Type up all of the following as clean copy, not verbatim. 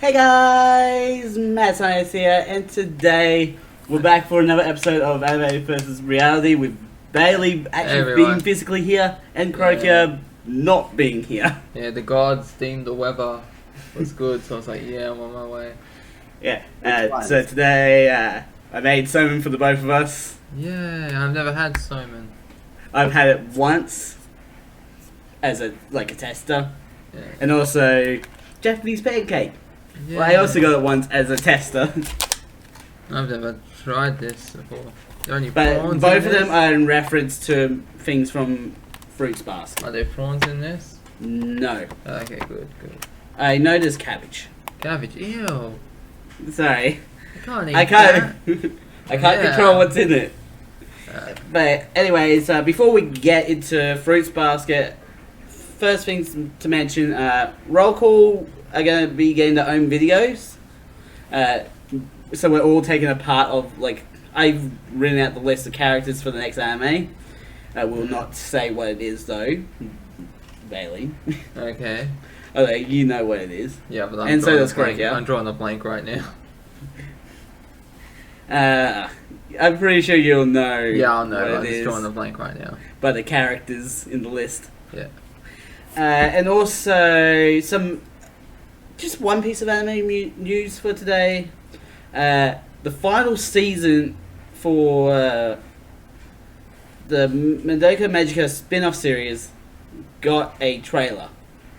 Hey guys, Matt Science here, and today we're back for another episode of Anime vs. Reality with Bailey actually being physically here and Krokia not being here. Yeah, the gods deemed the weather was good, so I was like, yeah, I'm on my way. Yeah, so today I made Soman for the both of us. Yeah, I've never had Soman. I've had it once as a tester, and also Japanese pancake. Yeah. Well, I also got it once as a tester. I've never tried this before. There only But prawns both in of them this? are in reference to things from Fruits Basket. Are there prawns in this? No. Okay, good. I know there's cabbage. Cabbage, ew. Sorry. I can't eat I can't control what's in it. But anyways, before we get into Fruits Basket, first things to mention, Roll Call are going to be getting their own videos. So we're all taking a part of, I've written out the list of characters for the next anime. I will not say what it is though, Bailey. Okay. Okay, you know what it is. Yeah, but And so does Craig, yeah? I'm drawing a blank right now. I'm pretty sure you'll know. Yeah, I'll know. what I'm it just is drawing a blank right now. by the characters in the list. Yeah. And also just one piece of anime news for today. The final season for the Madoka Magica spin-off series got a trailer.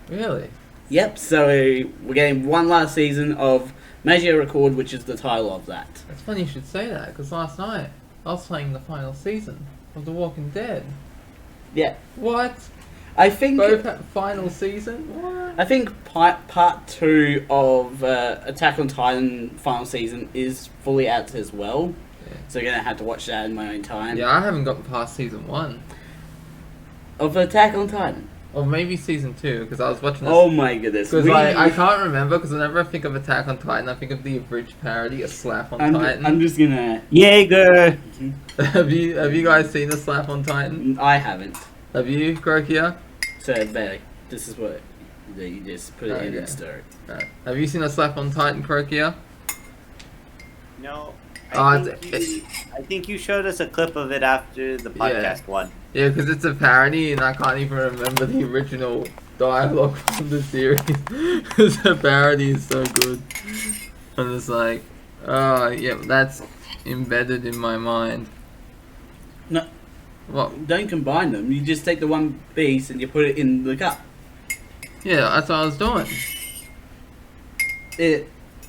Really? Yep, so we're getting one last season of Magica Record, which is the title of that. It's funny you should say that, because last night I was playing the final season of The Walking Dead. Yeah. What? I think Final season? What? I think part 2 of Attack on Titan final season is fully out as well. Yeah. So you're gonna have to watch that in my own time. Yeah, I haven't gotten past season 1. Of Attack on Titan. Or maybe season 2, because I was watching this. Oh my goodness. Because I can't remember, because whenever I think of Attack on Titan, I think of the abridged parody, A Slap on Titan. I'm just gonna... Jaeger! have you guys seen A Slap on Titan? I haven't. Have you, Krokia? So, Bailey, this is what... You just put it in and stir it. Right. Have you seen A Slap on Titan, Krokia? No. I think you showed us a clip of it after the podcast one. Yeah, because it's a parody, and I can't even remember the original dialogue from the series. The parody is so good. And it's like, yeah, that's embedded in my mind. No. What? Don't combine them. You just take the one piece and you put it in the cup. Yeah, that's what I was doing.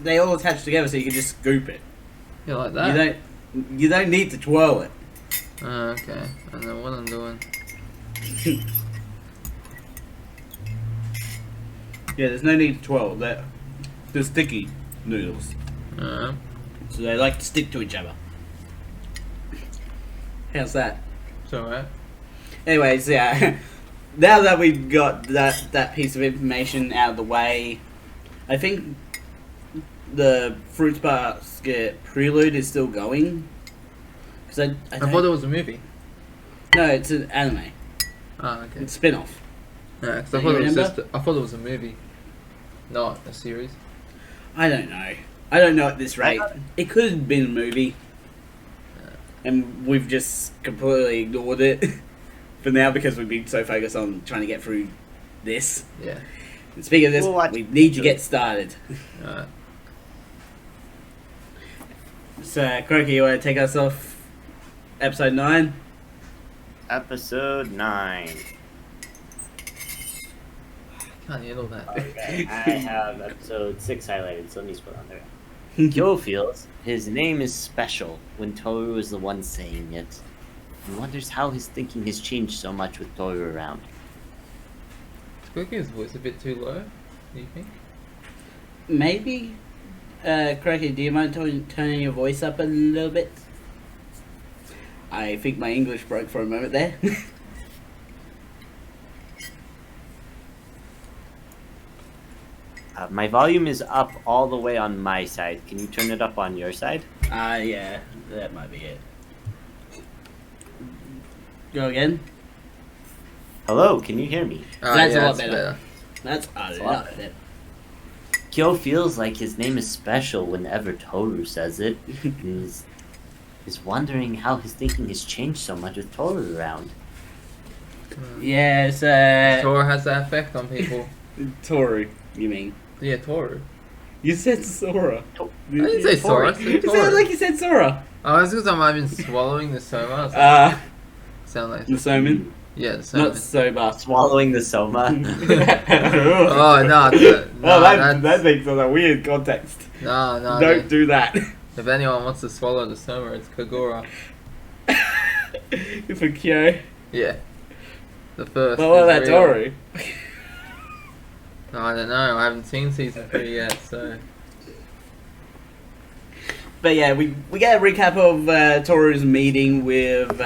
They all attach together so you can just scoop it. Yeah, like that? You don't need to twirl it. Okay, I know what I'm doing. Yeah, there's no need to twirl. They're sticky noodles. So they like to stick to each other. How's that? It's alright. Anyways, yeah. Now that we've got that piece of information out of the way, I think the Fruits Basket prelude is still going. Because I thought it was a movie. No, it's an anime. Ah, okay. It's a spin-off. Yeah, because Do I you remember? thought it was a movie, not a series. I don't know. I don't know at this rate. It could have been a movie. And we've just completely ignored it for now because we've been so focused on trying to get through this. Yeah. And speaking of this, we need to get started. Alright. So, Kroki, you want to take us off episode 9? Episode 9. Can't handle that. Okay, I have episode 6 highlighted, so let me put on there. Kyo feels his name is special when Tohru is the one saying it. He wonders how his thinking has changed so much with Tohru around. Is Krokia's voice a bit too low, do you think? Maybe. Kroki, do you mind turning your voice up a little bit? I think my English broke for a moment there. My volume is up all the way on my side. Can you turn it up on your side? Yeah, that might be it. Go again. Hello, can you hear me? That's yeah, a lot better. That's a lot better. Kyo feels like his name is special whenever Tohru says it. He's wondering how his thinking has changed so much with Tohru around. Yes, Tohru has that effect on people. Tohru, you mean? Yeah, Tohru. You said Sora. I didn't say Sora. I said You sounded Tohru. like you said Sora. Oh, it's because I might have been swallowing the Soma. Sound like The Soman. yeah, the Soma. Not Soba. Swallowing the Soma. Oh no, that makes a weird context. no. Don't do that. If anyone wants to swallow the Soma, it's Kagura. For Kyo. Yeah. The first. But what about is real. Tohru? I don't know. I haven't seen season 3 yet, so. But yeah, we get a recap of Toru's meeting with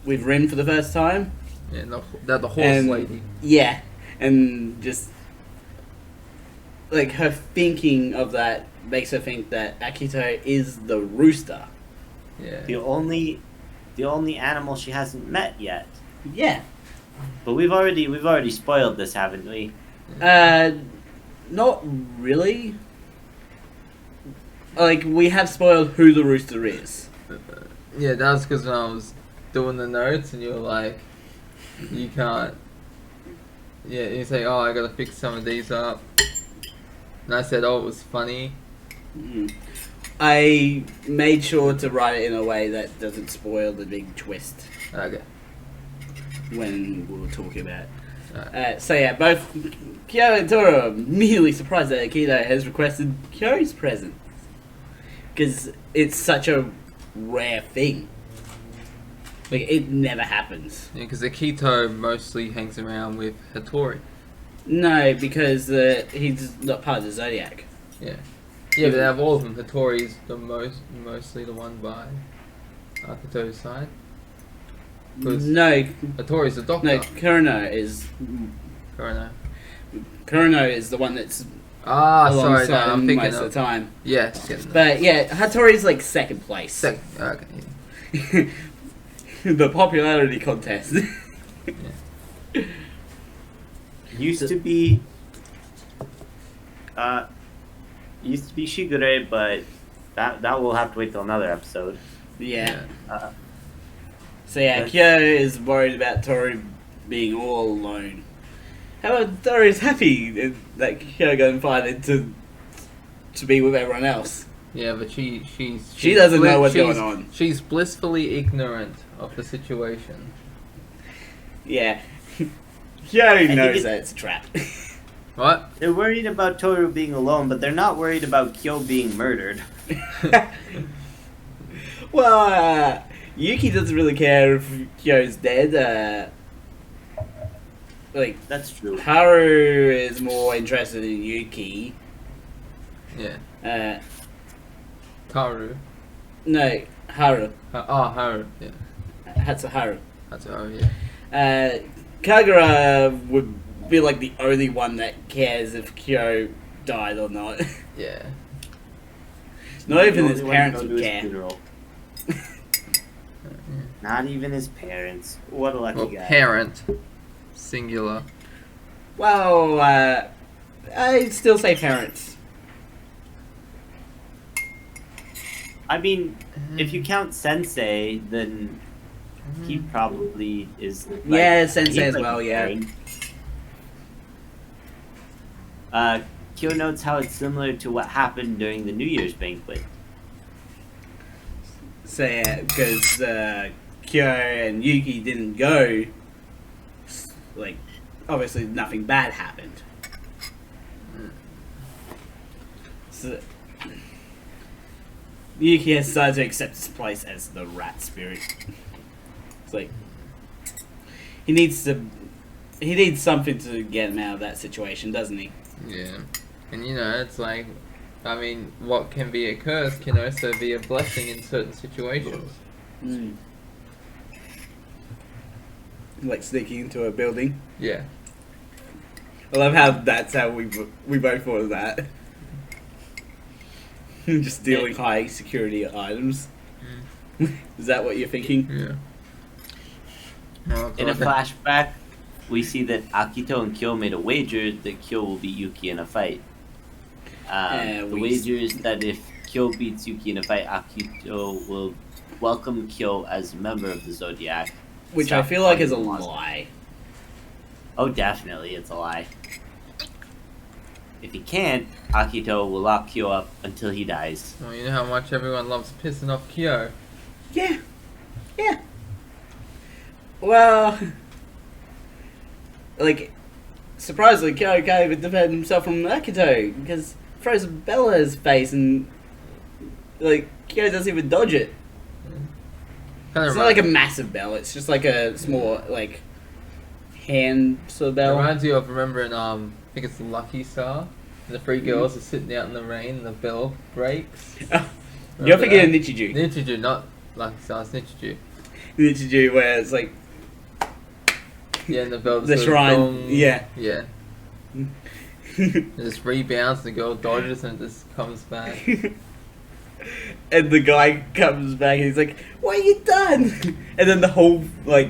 Rin for the first time. Yeah, the horse And- lady. Yeah, and just like her thinking of that makes her think that Akito is the rooster. Yeah. the only animal she hasn't met yet. Yeah. But we've already spoiled this, haven't we? Not really. Like, we have spoiled who the rooster is. Yeah, that was because when I was doing the notes and you were like, you can't. Yeah, you say, oh, I gotta fix some of these up. And I said, oh, it was funny. Mm. I made sure to write it in a way that doesn't spoil the big twist Okay. when we were talking about it. Alright. So yeah, both Kyo and Toru are immediately surprised that Akito has requested Kyo's presence. Because it's such a rare thing. Like, it never happens. Yeah, because Akito mostly hangs around with Hattori. No, because he's not part of the Zodiac. Yeah. Yeah, but out of all of them, Hattori's mostly the one by Akito's side. 'Cause No, Hattori's the doctor. no, Kurono is the one that's Ah, sorry, no, alongside I'm him thinking most of of. the time. Yeah, just getting that. But yeah, Hattori's like second place. Okay. The popularity contest. Used to be Shigure, but that will have to wait till another episode. Yeah. Uh, So yeah, Yes. Kyo is worried about Toru being all alone. However, Toru is happy that Kyo got invited to be with everyone else. Yeah, but she doesn't know what's she's- going on. She's blissfully ignorant of the situation. Yeah. Kyo think knows it- that it's a trap. What? they're worried about Toru being alone, but they're not worried about Kyo being murdered. Well, Yuki doesn't really care if Kyo's dead. Like, That's true. Haru is more interested in Yuki. Yeah. No, Taru. Haru. Haru. Yeah. Hatsuharu. That's yeah. Kagura would be like the only one that cares if Kyo died or not. Yeah. Not even The his only one parents to go would to his care. funeral. Not even his parents. What a lucky Well, guy. parent. Singular. Well, I'd still say parents. I mean, if you count Sensei, then he probably is. Like, Yeah, Sensei he's as like well, a yeah. parent. Kyo notes how it's similar to what happened during the New Year's banquet. So yeah, because Kyo and Yuki didn't go, like, obviously nothing bad happened. So, Yuki has decided to accept his place as the rat spirit. It's like he needs something to get him out of that situation, doesn't he? Yeah. And you know, it's like, I mean, what can be a curse can also be a blessing in certain situations. Mm. Like sneaking into a building. Yeah. I love how that's how we both thought of that. Just stealing high security items. Is that what you're thinking? Yeah. Well, In a okay. flashback, we see that Akito and Kyo made a wager that Kyo will beat Yuki in a fight. The wager is that if Kyo beats Yuki in a fight, Akito will welcome Kyo as a member of the Zodiac. Which I feel like is a lie. Oh, definitely, it's a lie. If he can't, Akito will lock Kyo up until he dies. Well, you know how much everyone loves pissing off Kyo. Yeah. Yeah. Well, like, surprisingly, Kyo can't even defend himself from Akito because he throws a bell at his face and, like, Kyo doesn't even dodge it. It's not like a massive bell, it's just like a small, like, hand sort of bell. It reminds you of remembering, I think it's Lucky Star. The three girls are sitting out in the rain and the bell breaks. You're thinking of Nichiju. Nichiju, not Lucky Star, it's Nichiju. Nichiju, where it's like... Yeah, and the bell the shrine, dong. yeah. Yeah. It just rebounds, the girl dodges and it just comes back. And the guy comes back and he's like, "What have you done?" And then the whole, like,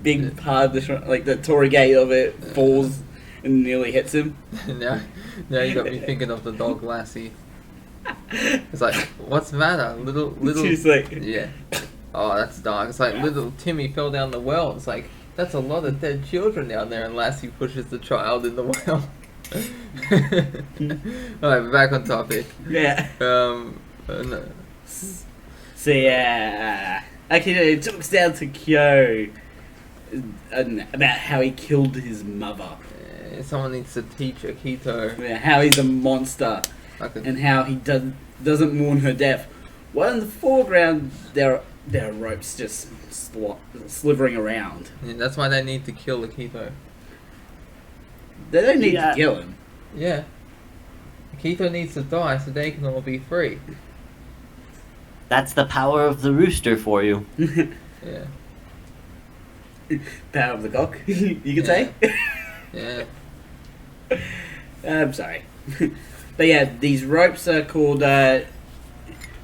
big part of the shrine, like, the Torii gate of it falls and nearly hits him. now you got me thinking of the dog Lassie. It's like, what's the matter? Little... She's like... Yeah. Oh, that's dark. It's like little Timmy fell down the well. It's like, that's a lot of dead children down there, and Lassie pushes the child in the well. Alright, back on topic. Yeah. No. So yeah, Akito talks down to Kyo about how he killed his mother. Someone needs to teach Akito. Yeah, how he's a monster, and how he doesn't mourn her death. While in the foreground, there are ropes just slithering around. Yeah, that's why they need to kill Akito. They don't need to kill him. Yeah. Akito needs to die so they can all be free. That's the power of the rooster for you. Yeah. Power of the cock, you could say. Yeah. I'm sorry. But yeah, these ropes are called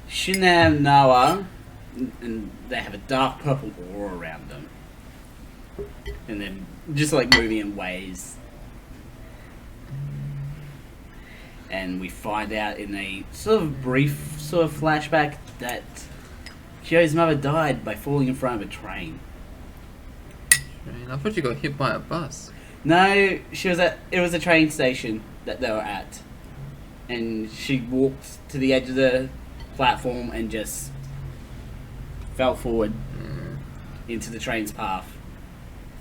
Shimenawa, and they have a dark purple aura around them. And they're just like moving in waves. And we find out in a sort of brief sort of flashback that Kyo's mother died by falling in front of a train. I thought you got hit by a bus. No, it was a train station that they were at. And she walked to the edge of the platform and just fell forward into the train's path.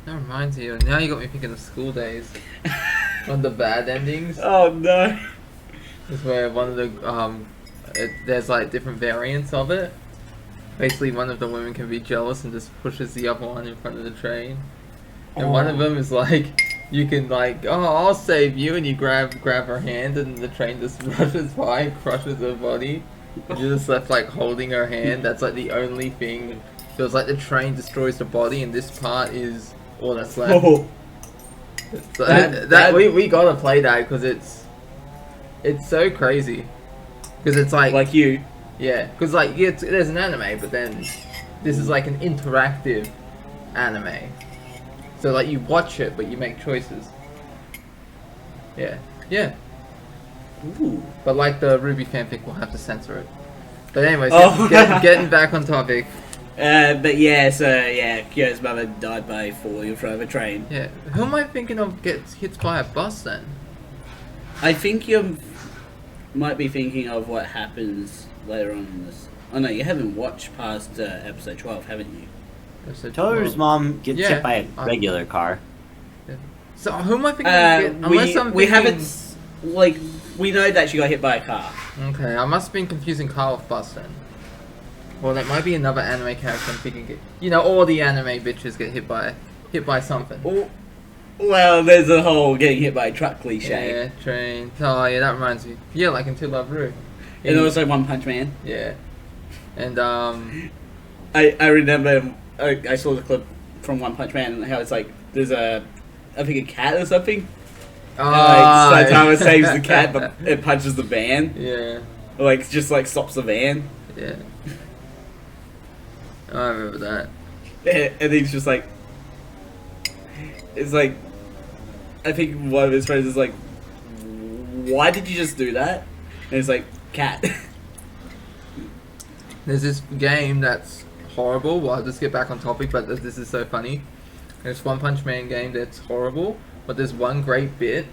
That reminds you, now you got me thinking of school days. One of the bad endings. Oh no. Is where one of the, there's like different variants of it. Basically one of the women can be jealous and just pushes the other one in front of the train. And one of them is like, you can like, oh, I'll save you, and you grab her hand and the train just rushes by and crushes her body. And you're just left like holding her hand. That's like the only thing. Feels like the train destroys the body and this part is all that's left. Oh. So we gotta play that because it's so crazy. Because it's like you. Yeah, because like there's an anime, but then this is like an interactive anime. So like you watch it, but you make choices. Yeah, yeah. Ooh. But like the Ruby fanfic, we'll have to censor it. But anyways, Oh. getting back on topic. But yeah, so yeah, Kyo's mother died by falling in front of a train. Yeah, who am I thinking of gets hit by a bus then? I think you might be thinking of what happens later on in this. Oh no, you haven't watched past episode 12, haven't you? Tohru's mom gets hit by a regular car. So who am I thinking of we haven't, like, we know that she got hit by a car. Okay, I must have been confusing car with bus then. Well, that might be another anime character I'm thinking. You know, all the anime bitches get hit by something. Well, there's a whole getting hit by a truck cliche. Yeah, train. Oh yeah, that reminds me. Yeah, like Until Love Ru. And also One Punch Man. Yeah. And I remember I saw the clip from One Punch Man and how it's like there's I think a cat or something. Like Saitama saves the cat, but it punches the van. Yeah. Like just like stops the van. Yeah. I remember that. And he's just like, it's like, I think one of his friends is like, why did you just do that? And it's like, cat. There's this game that's horrible. Well, I'll just get back on topic, but this is so funny. There's One Punch Man game that's horrible, but there's one great bit.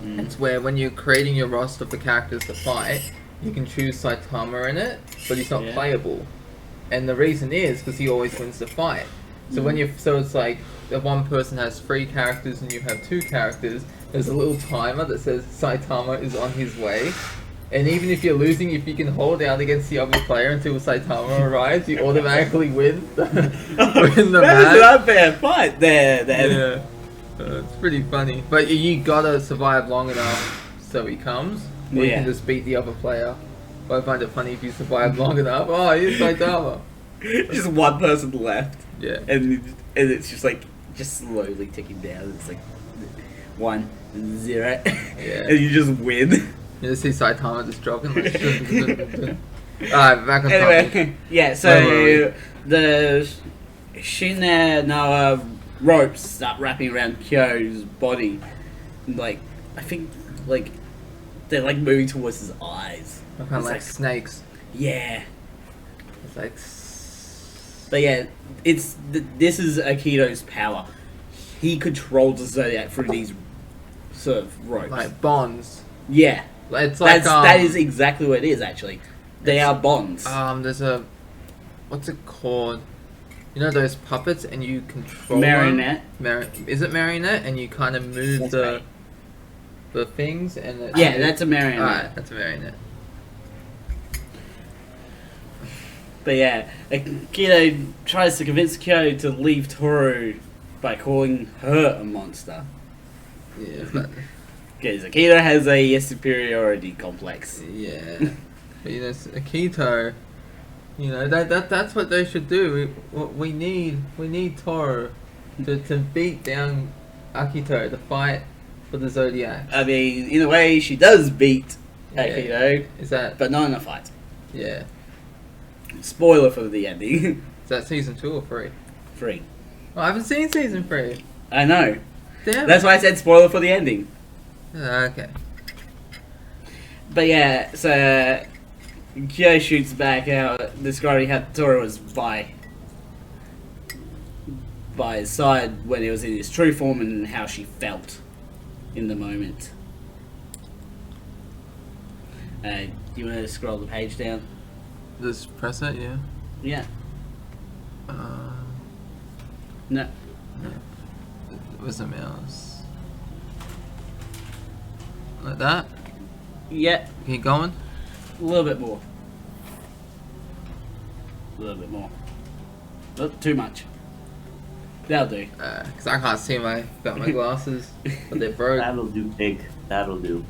It's where when you're creating your roster for characters to fight, you can choose Saitama in it, but he's not playable. And the reason is because he always wins the fight. So so it's like if one person has 3 characters and you have 2 characters, there's a little timer that says Saitama is on his way. And even if you're losing, if you can hold down against the other player until Saitama arrives, you automatically win the That match. was an unfair fight there. Yeah, it's pretty funny. But you gotta survive long enough so he comes, or you can just beat the other player. But I find it funny if you survive long enough. Oh, here's Saitama. Just one person left. Yeah. And it's just like, just slowly ticking down. It's like 1, 0. Yeah. And you just win. You just see Saitama just dropping like. Alright, back on topic. Anyway, yeah, so the Shimenawa ropes start wrapping around Kyo's body. Like, I think, like, they're like moving towards his eyes. Kind of like snakes. Yeah. It's like. But yeah, this is Akito's power. He controls the Zodiac through these sort of ropes. Like bonds. Yeah. It's like that is exactly what it is. Actually, they are bonds. There's a what's it called? You know those puppets, and you control Marionette. Is it marionette? And you kind of move the things, and that's a marionette. Alright, that's a marionette. But yeah, Akito tries to convince Kyo to leave Tohru by calling her a monster. Yeah, but Because Akito has a superiority complex. yeah, but you know, Akito, you know that's what they should do. We need Tohru to beat down Akito to fight for the Zodiac. I mean, in a way, she does beat Akito, Is that? but not in a fight. Yeah. Spoiler for the ending. Is that season 2 or 3? 3. Oh, I haven't seen season 3. I know. Damn. That's why I said spoiler for the ending. Okay. But yeah, so Kyo shoots back out, describing how Tohru was by his side when he was in his true form and how she felt in the moment. You want to scroll the page down? Just press it, yeah. Yeah. No. Where's the mouse? Like that? Yeah. Keep going. A little bit more. A little bit more. Not too much. That'll do. Because I can't see got my glasses, but they're broke. That'll do, pig. That'll do.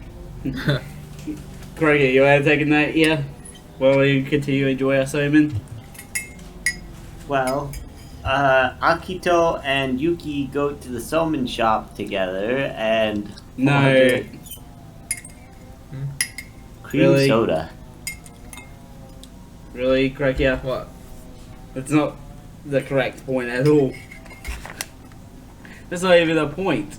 Kroger, you want to take a note here? While we continue to enjoy our sermon? Well, Akito and Yuki go to the Soman shop together and No. order cream Really? soda. Really, Kroger? What? That's not the correct point at all. That's not even a point.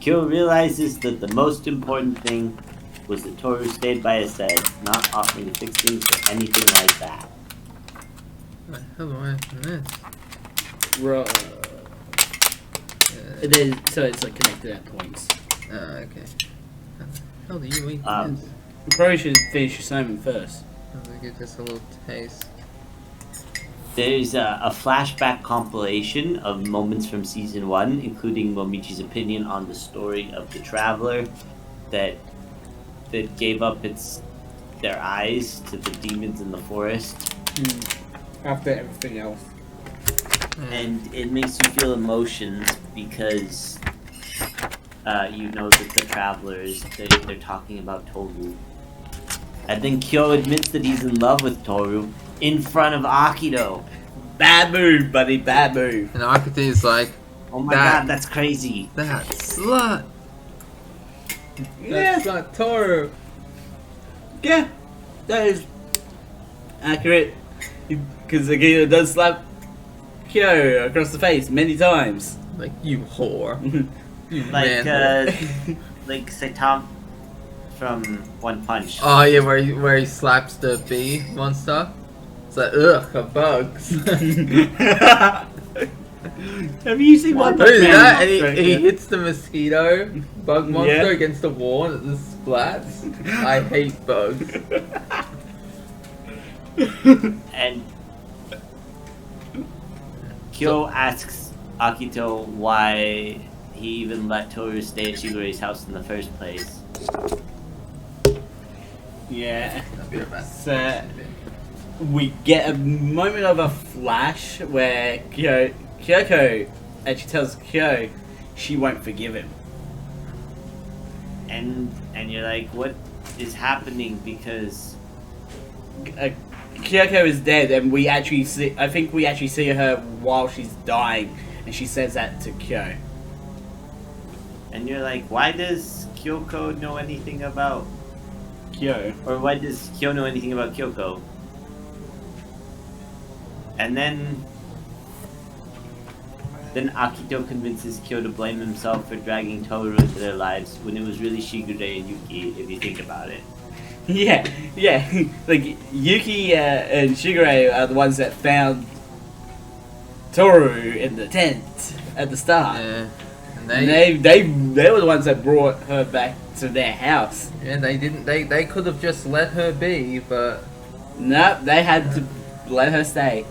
Kyo realizes that the most important thing was that Tohru stayed by his side, not offering to fix things or anything like that. What the hell do I have from this? And then, so it's like connected at points. Okay. How the hell do you eat Um, this? You probably should finish your sermon first. I'm gonna get just a little taste. There's a flashback compilation of moments from season 1, including Momichi's opinion on the story of the traveler that gave up their eyes to the demons in the forest. After everything else. And it makes you feel emotions because you know that the travelers, they're talking about Tohru. And then Kyo admits that he's in love with Tohru in front of Akito. Bad move, buddy, bad move. And Akito is like, Oh my That- god, that's crazy. that slut! Yeah. That's not Tohru! Yeah, that is accurate. Because Akito does slap Kyo across the face many times. Like, you whore. You Like, man whore. like Saitama. from One Punch. Oh yeah, where he slaps the bee monster. It's like, ugh, bugs. Have you seen One Punch Who's Man? that? And he hits the mosquito bug monster Yeah. against the wall and it just splats. I hate bugs. And Kyo asks Akito why he even let Tohru stay at Shigure's house in the first place. Yeah. A bit of a- So we get a moment of a flash where Kyoko actually tells Kyo she won't forgive him. And you're like, what is happening? Because Kyoko is dead, and we actually see. I think we actually see her while she's dying, and she says that to Kyo. and you're like, why does Kyoko know anything about, Kyo. or why does Kyo know anything about Kyoko? And then Akito convinces Kyo to blame himself for dragging Tohru into their lives when it was really Shigure and Yuki, if you think about it. Yeah, yeah. Like Yuki and Shigure are the ones that found Tohru in the tent at the start. Yeah. And They were the ones that brought her back to their house. yeah, they didn't. They could have just let her be, but Nope, they had to let her stay.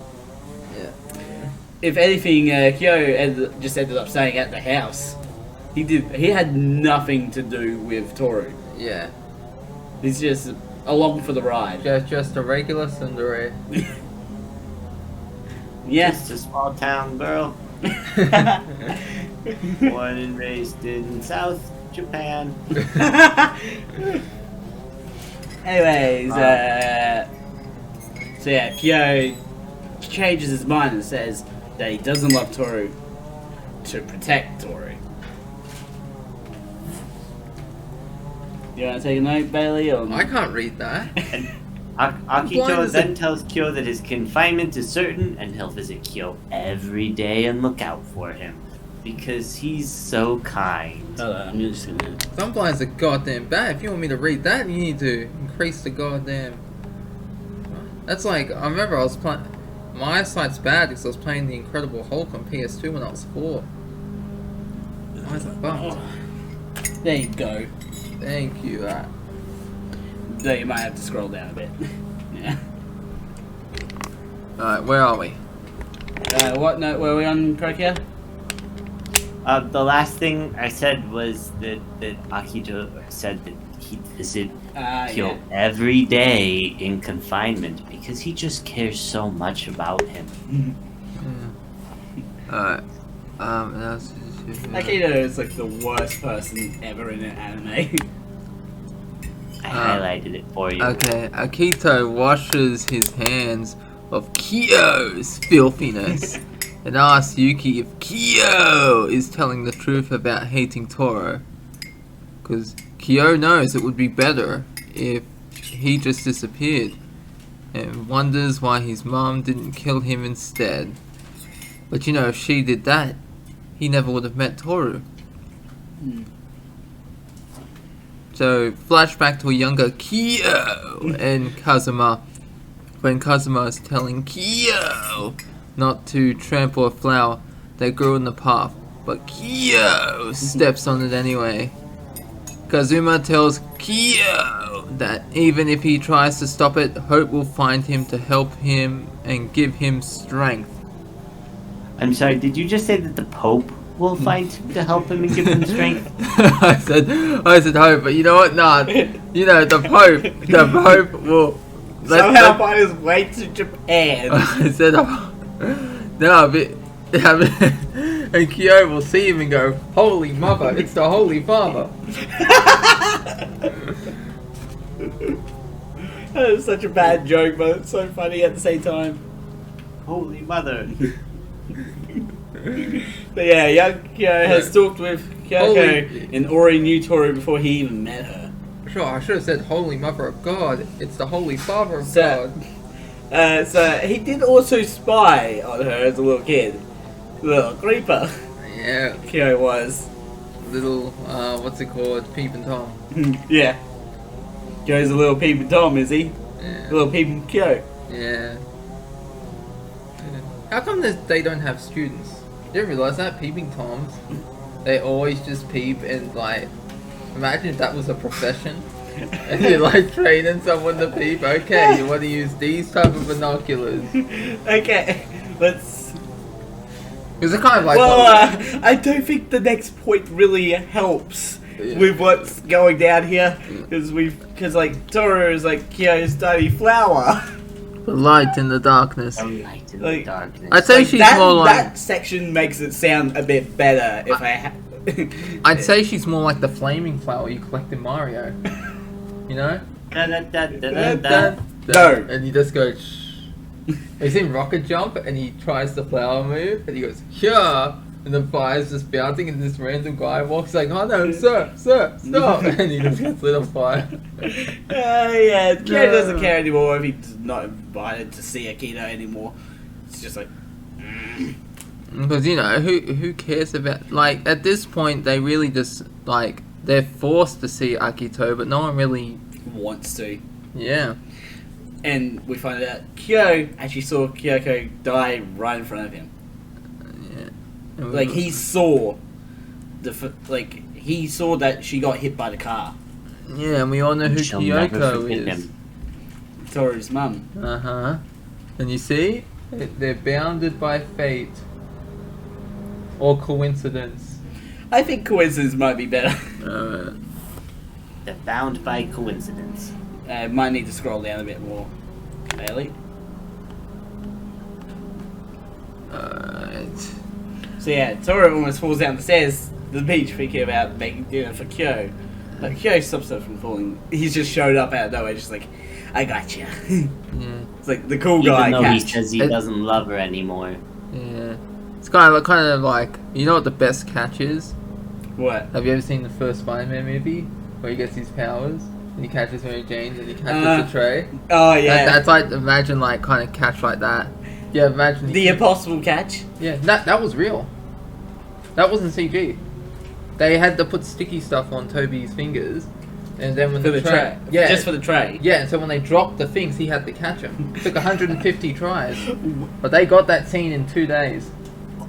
yeah. If anything, Kyo just ended up staying at the house. He had nothing to do with Tohru. Yeah. He's just along for the ride. Just a regular tsundere. Yes. Just a small town girl, born and raised in South Japan. Anyways, so yeah, Kyo changes his mind and says that he doesn't love Tohru to protect Tohru. You want to take a note, Bailey? Or... I can't read that. And Blind Akito as then a- tells Kyo that his confinement is certain and he'll visit Kyo every day and look out for him. Because he's so kind. Hold on, I'm just gonna... Some blinds are goddamn bad. If you want me to read that, you need to increase the goddamn. That's like, I remember I was playing. My eyesight's bad because I was playing the Incredible Hulk on PS2 when I was 4. My eyes are bumped. There you go. Thank you. Though you might have to scroll down a bit. Yeah. Alright, where are we? What note were we on, Krokia? The last thing I said was that Akito said that he'd visit Kyo Yeah. every day in confinement because he just cares so much about him. Alright. That's. Akito is like the worst person ever in an anime. I highlighted it for you. Okay, Akito washes his hands of Kyo's filthiness and asks Yuki if Kyo is telling the truth about hating Tohru. Because Kyo knows it would be better if he just disappeared and wonders why his mom didn't kill him instead. But you know, if she did that, he never would have met Tohru. So, flashback to a younger Kyo and Kazuma. When Kazuma is telling Kyo not to trample a flower that grew in the path, but Kyo steps on it anyway. Kazuma tells Kyo that even if he tries to stop it, Hope will find him to help him and give him strength. I'm sorry, did you just say that the Pope will find him to help him and give him strength? I said Hope, but you know what? Nah, you know the Pope will Somehow find his way to Japan. I said, no, and Kyo will see him and go, "Holy Mother, it's the Holy Father." That is such a bad joke, but it's so funny at the same time. Holy Mother. But yeah, young Kyo has talked with Kyoko, Holy- and Ori knew Tohru before he even met her. Sure, I should have said Holy Mother of God. It's the Holy Father of So- God. So he did also spy on her as a little kid. Little creeper, Yeah, Kyo was. little what's it called? Peep and Tom. Yeah. Kyo's a little peeping Tom, is he? Yeah. A little peeping Kyo. Yeah. How come they don't have students? You ever realise that? Peeping Toms, they always just peep and like, imagine if that was a profession. And you're like training someone to peep. Okay, you want to use these type of binoculars. Okay, let's... Because it's kind of like... Well, I don't think the next point really helps with what's going down here. Because like, Tohru is like Kyo's tiny flower. the light in the darkness. A light in Like, the darkness. I'd say she's that, more like... that section makes it sound a bit better if I'd say she's more like the flaming flower you collect in Mario. You know? Da, da, da, da, da, da. No. And you just go shh. He's in Rocket Jump and he tries the flower move and he goes, yeah! And the fire's just bouncing and this random guy walks like, oh no, sir, stop! And he just gets lit on fire. Yeah, Kyo doesn't care anymore if he's not invited to see Akito anymore. It's just like... Because, you know, who cares about... Like, at this point, they really just, like, they're forced to see Akito, but no one really... wants to. Yeah. And we find out Kyo actually saw Kyoko die right in front of him. Yeah. And we Like, got- he saw he saw that she got hit by the car. Yeah, and we all know who She'll never Kyoko forget is. him. Toru's mum. Uh-huh. And you see? They're bounded by fate. Or coincidence. I think coincidence might be better. Alright. They're bound by coincidence. Might need to scroll down a bit more. Bailey. Alright. So yeah, Toru almost falls down the stairs to the beach thinking about making dinner for Kyo. But Kyo stops her from falling. He's just showed up out of nowhere, just like, I got you. Yeah. It's like the cool guy Even though he catch. says he doesn't love her anymore. Yeah. It's kind of like, you know what the best catch is? What? Have you ever seen the first Spider-Man movie? Where he gets his powers? And he catches Mary Jane and he catches the tray? Oh yeah. That's like, imagine like kind of catch like that. Yeah, imagine... The impossible catch. Yeah, that was real. That wasn't CG. They had to put sticky stuff on Toby's fingers, and then when For the tray. yeah, Just for the tray. yeah, and so when they dropped the things, he had to catch them. It took 150 tries, but they got that scene in 2 days.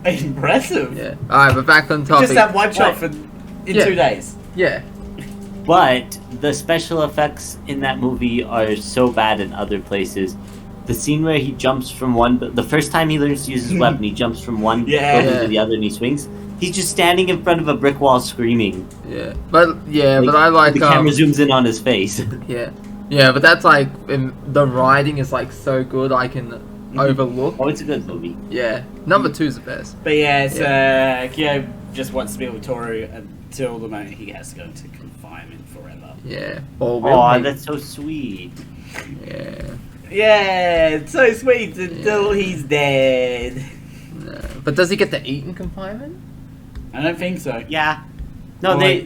Impressive. Yeah. All right, but back on topic. Just that one shot in Yeah. 2 days. Yeah. But the special effects in that movie are so bad in other places. The scene where he jumps from the first time he learns to use his weapon, he jumps from one building to the other and he swings. He's just standing in front of a brick wall screaming. Yeah. But I like the camera zooms in on his face. Yeah. Yeah, but that's like the writing is like so good I can overlook. Oh, it's a good movie. Yeah. Number 2's the best. But yeah, it's Kyo just wants to be with Toru until the moment he has to go into confinement forever. Yeah. Or will Oh, he? that's so sweet. Yeah. Yeah, it's so sweet until he's dead. No. But does he get to eat in confinement? I don't think so. Yeah. No, Well, they.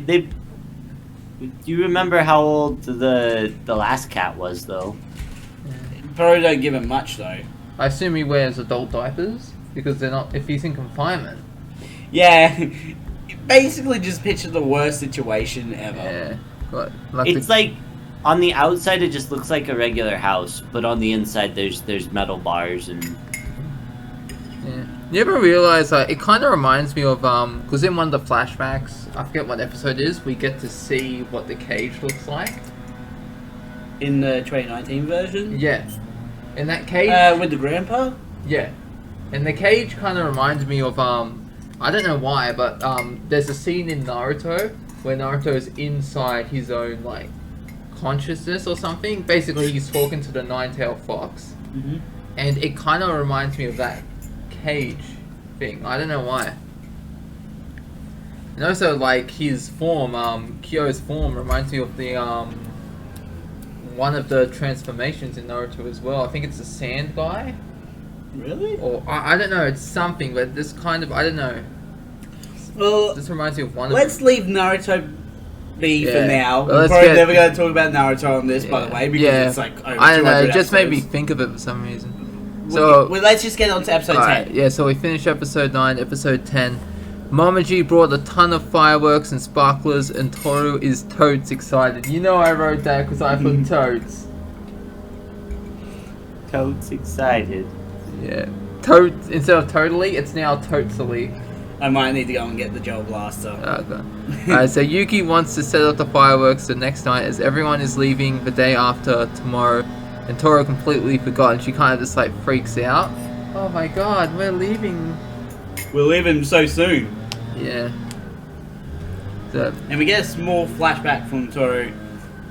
Do you remember how old the last cat was, though? Probably don't give him much though. I assume he wears adult diapers because they're not. If he's in confinement. Yeah, basically just picture the worst situation ever. Yeah. But, like It's like on the outside, it just looks like a regular house, but on the inside, there's metal bars and. Yeah. You ever realize it kind of reminds me of because in one of the flashbacks, I forget what episode it is, we get to see what the cage looks like. In the 2019 version? Yeah. In that cage. With the grandpa? Yeah. And the cage kind of reminds me of I don't know why, but there's a scene in Naruto where Naruto's inside his own like consciousness or something. Basically, he's talking to the nine-tailed fox, and it kind of reminds me of that cage thing. I don't know why. And also, like his form, Kyo's form reminds me of the one of the transformations in Naruto as well. I think it's the sand guy. Really? Or I don't know, it's something, but this kind of I don't know. Well, This reminds me of one. let's leave Naruto be for Yeah. now. Well, We're let's probably get- never going to talk about Naruto on this, by the way, because it's like over I don't know. 200 It just made me episodes. think of it for some reason. So Well, let's just get on to episode 10. alright, yeah. So we finished episode 9, episode 10. Momoji brought a ton of fireworks and sparklers, and Tohru is totes excited. You know I wrote that because I put totes. Toad's excited. Yeah. Totes, instead of totally, it's now totally. I might need to go and get the Gel Blaster. Okay. Alright, so Yuki wants to set up the fireworks the next night as everyone is leaving the day after tomorrow, and Tohru completely forgot, and she kind of just like freaks out. Oh my god, we're leaving. We're leaving so soon. Yeah. So, And we get a small flashback from Tohru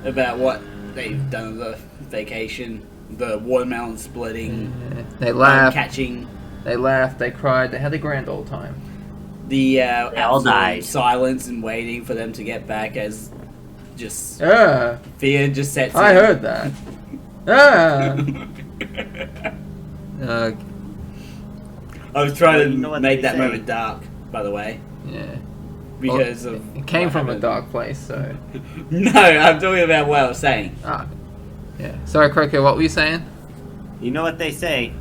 about what they've done on the vacation. The watermelon splitting. yeah. They laughed. Catching. They laughed. They cried. They had a grand old time. The all died. silence and waiting for them to get back as just Yeah. fear just sets in. I heard that. Ah. I was trying Well, you know to what make they that say. moment dark, by the way, Yeah. because Well, of it came what from a happened. dark place, so. No, I'm talking about what I was saying. Ah. Yeah. Sorry, Croco, what were you saying? You know what they say?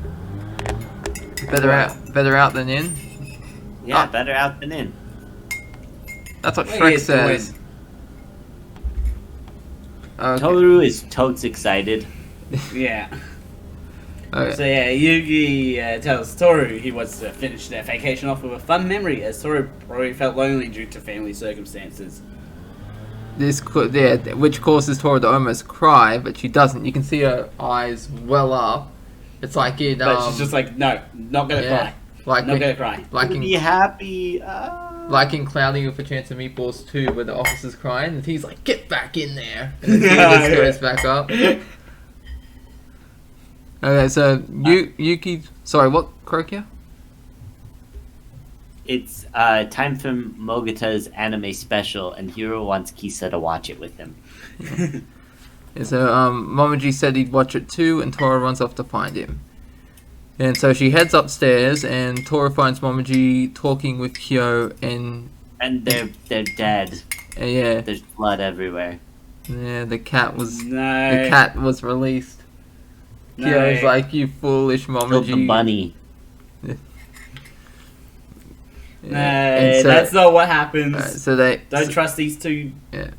Better out than in? Yeah, Ah. better out than in. That's what What are Shrek you says. doing? Okay. Tohru is totes excited. Yeah. Okay. So yeah, Yugi tells Tohru he wants to finish their vacation off with a fun memory, as Tohru probably felt lonely due to family circumstances. Which causes Tohru to almost cry, but she doesn't. You can see her eyes well up. It's like in But she's just like, no, not gonna yeah. cry. like Not in, gonna cry. like Be in happy. like in Cloudy with a Chance of Meatballs 2, where the officer's crying and he's like, "Get back in there," and then she just goes back up. Okay, so Yuki. Sorry, what, Krokia? It's time for Mogata's anime special, and Hiro wants Kisa to watch it with him. Yeah, so Momoji said he'd watch it too, and Tohru runs off to find him. And so she heads upstairs, and Tohru finds Momoji talking with Kyo, and And they're dead. yeah, There's blood everywhere. the cat was released. No. Kyo's like, "You foolish Killed Momoji." the bunny. No, And so- that's not what happens. so they Don't trust these two Yeah.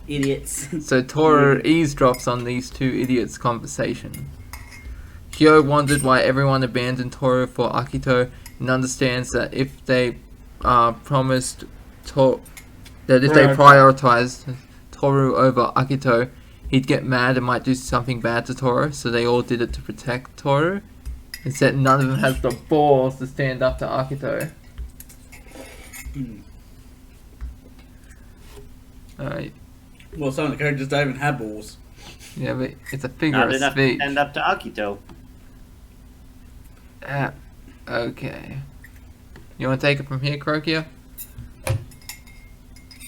idiots. So Tohru eavesdrops on these two idiots' conversation. Kyo wondered why everyone abandoned Tohru for Akito, and understands that if they prioritized Tohru over Akito, he'd get mad and might do something bad to Tohru. So they all did it to protect Tohru. Instead, none of them has the balls to stand up to Akito. Alright. Well, some of the characters don't even have balls. Yeah, but it's a figure Not of enough to speech. stand up to Akito. Okay. You want to take it from here, Krokia?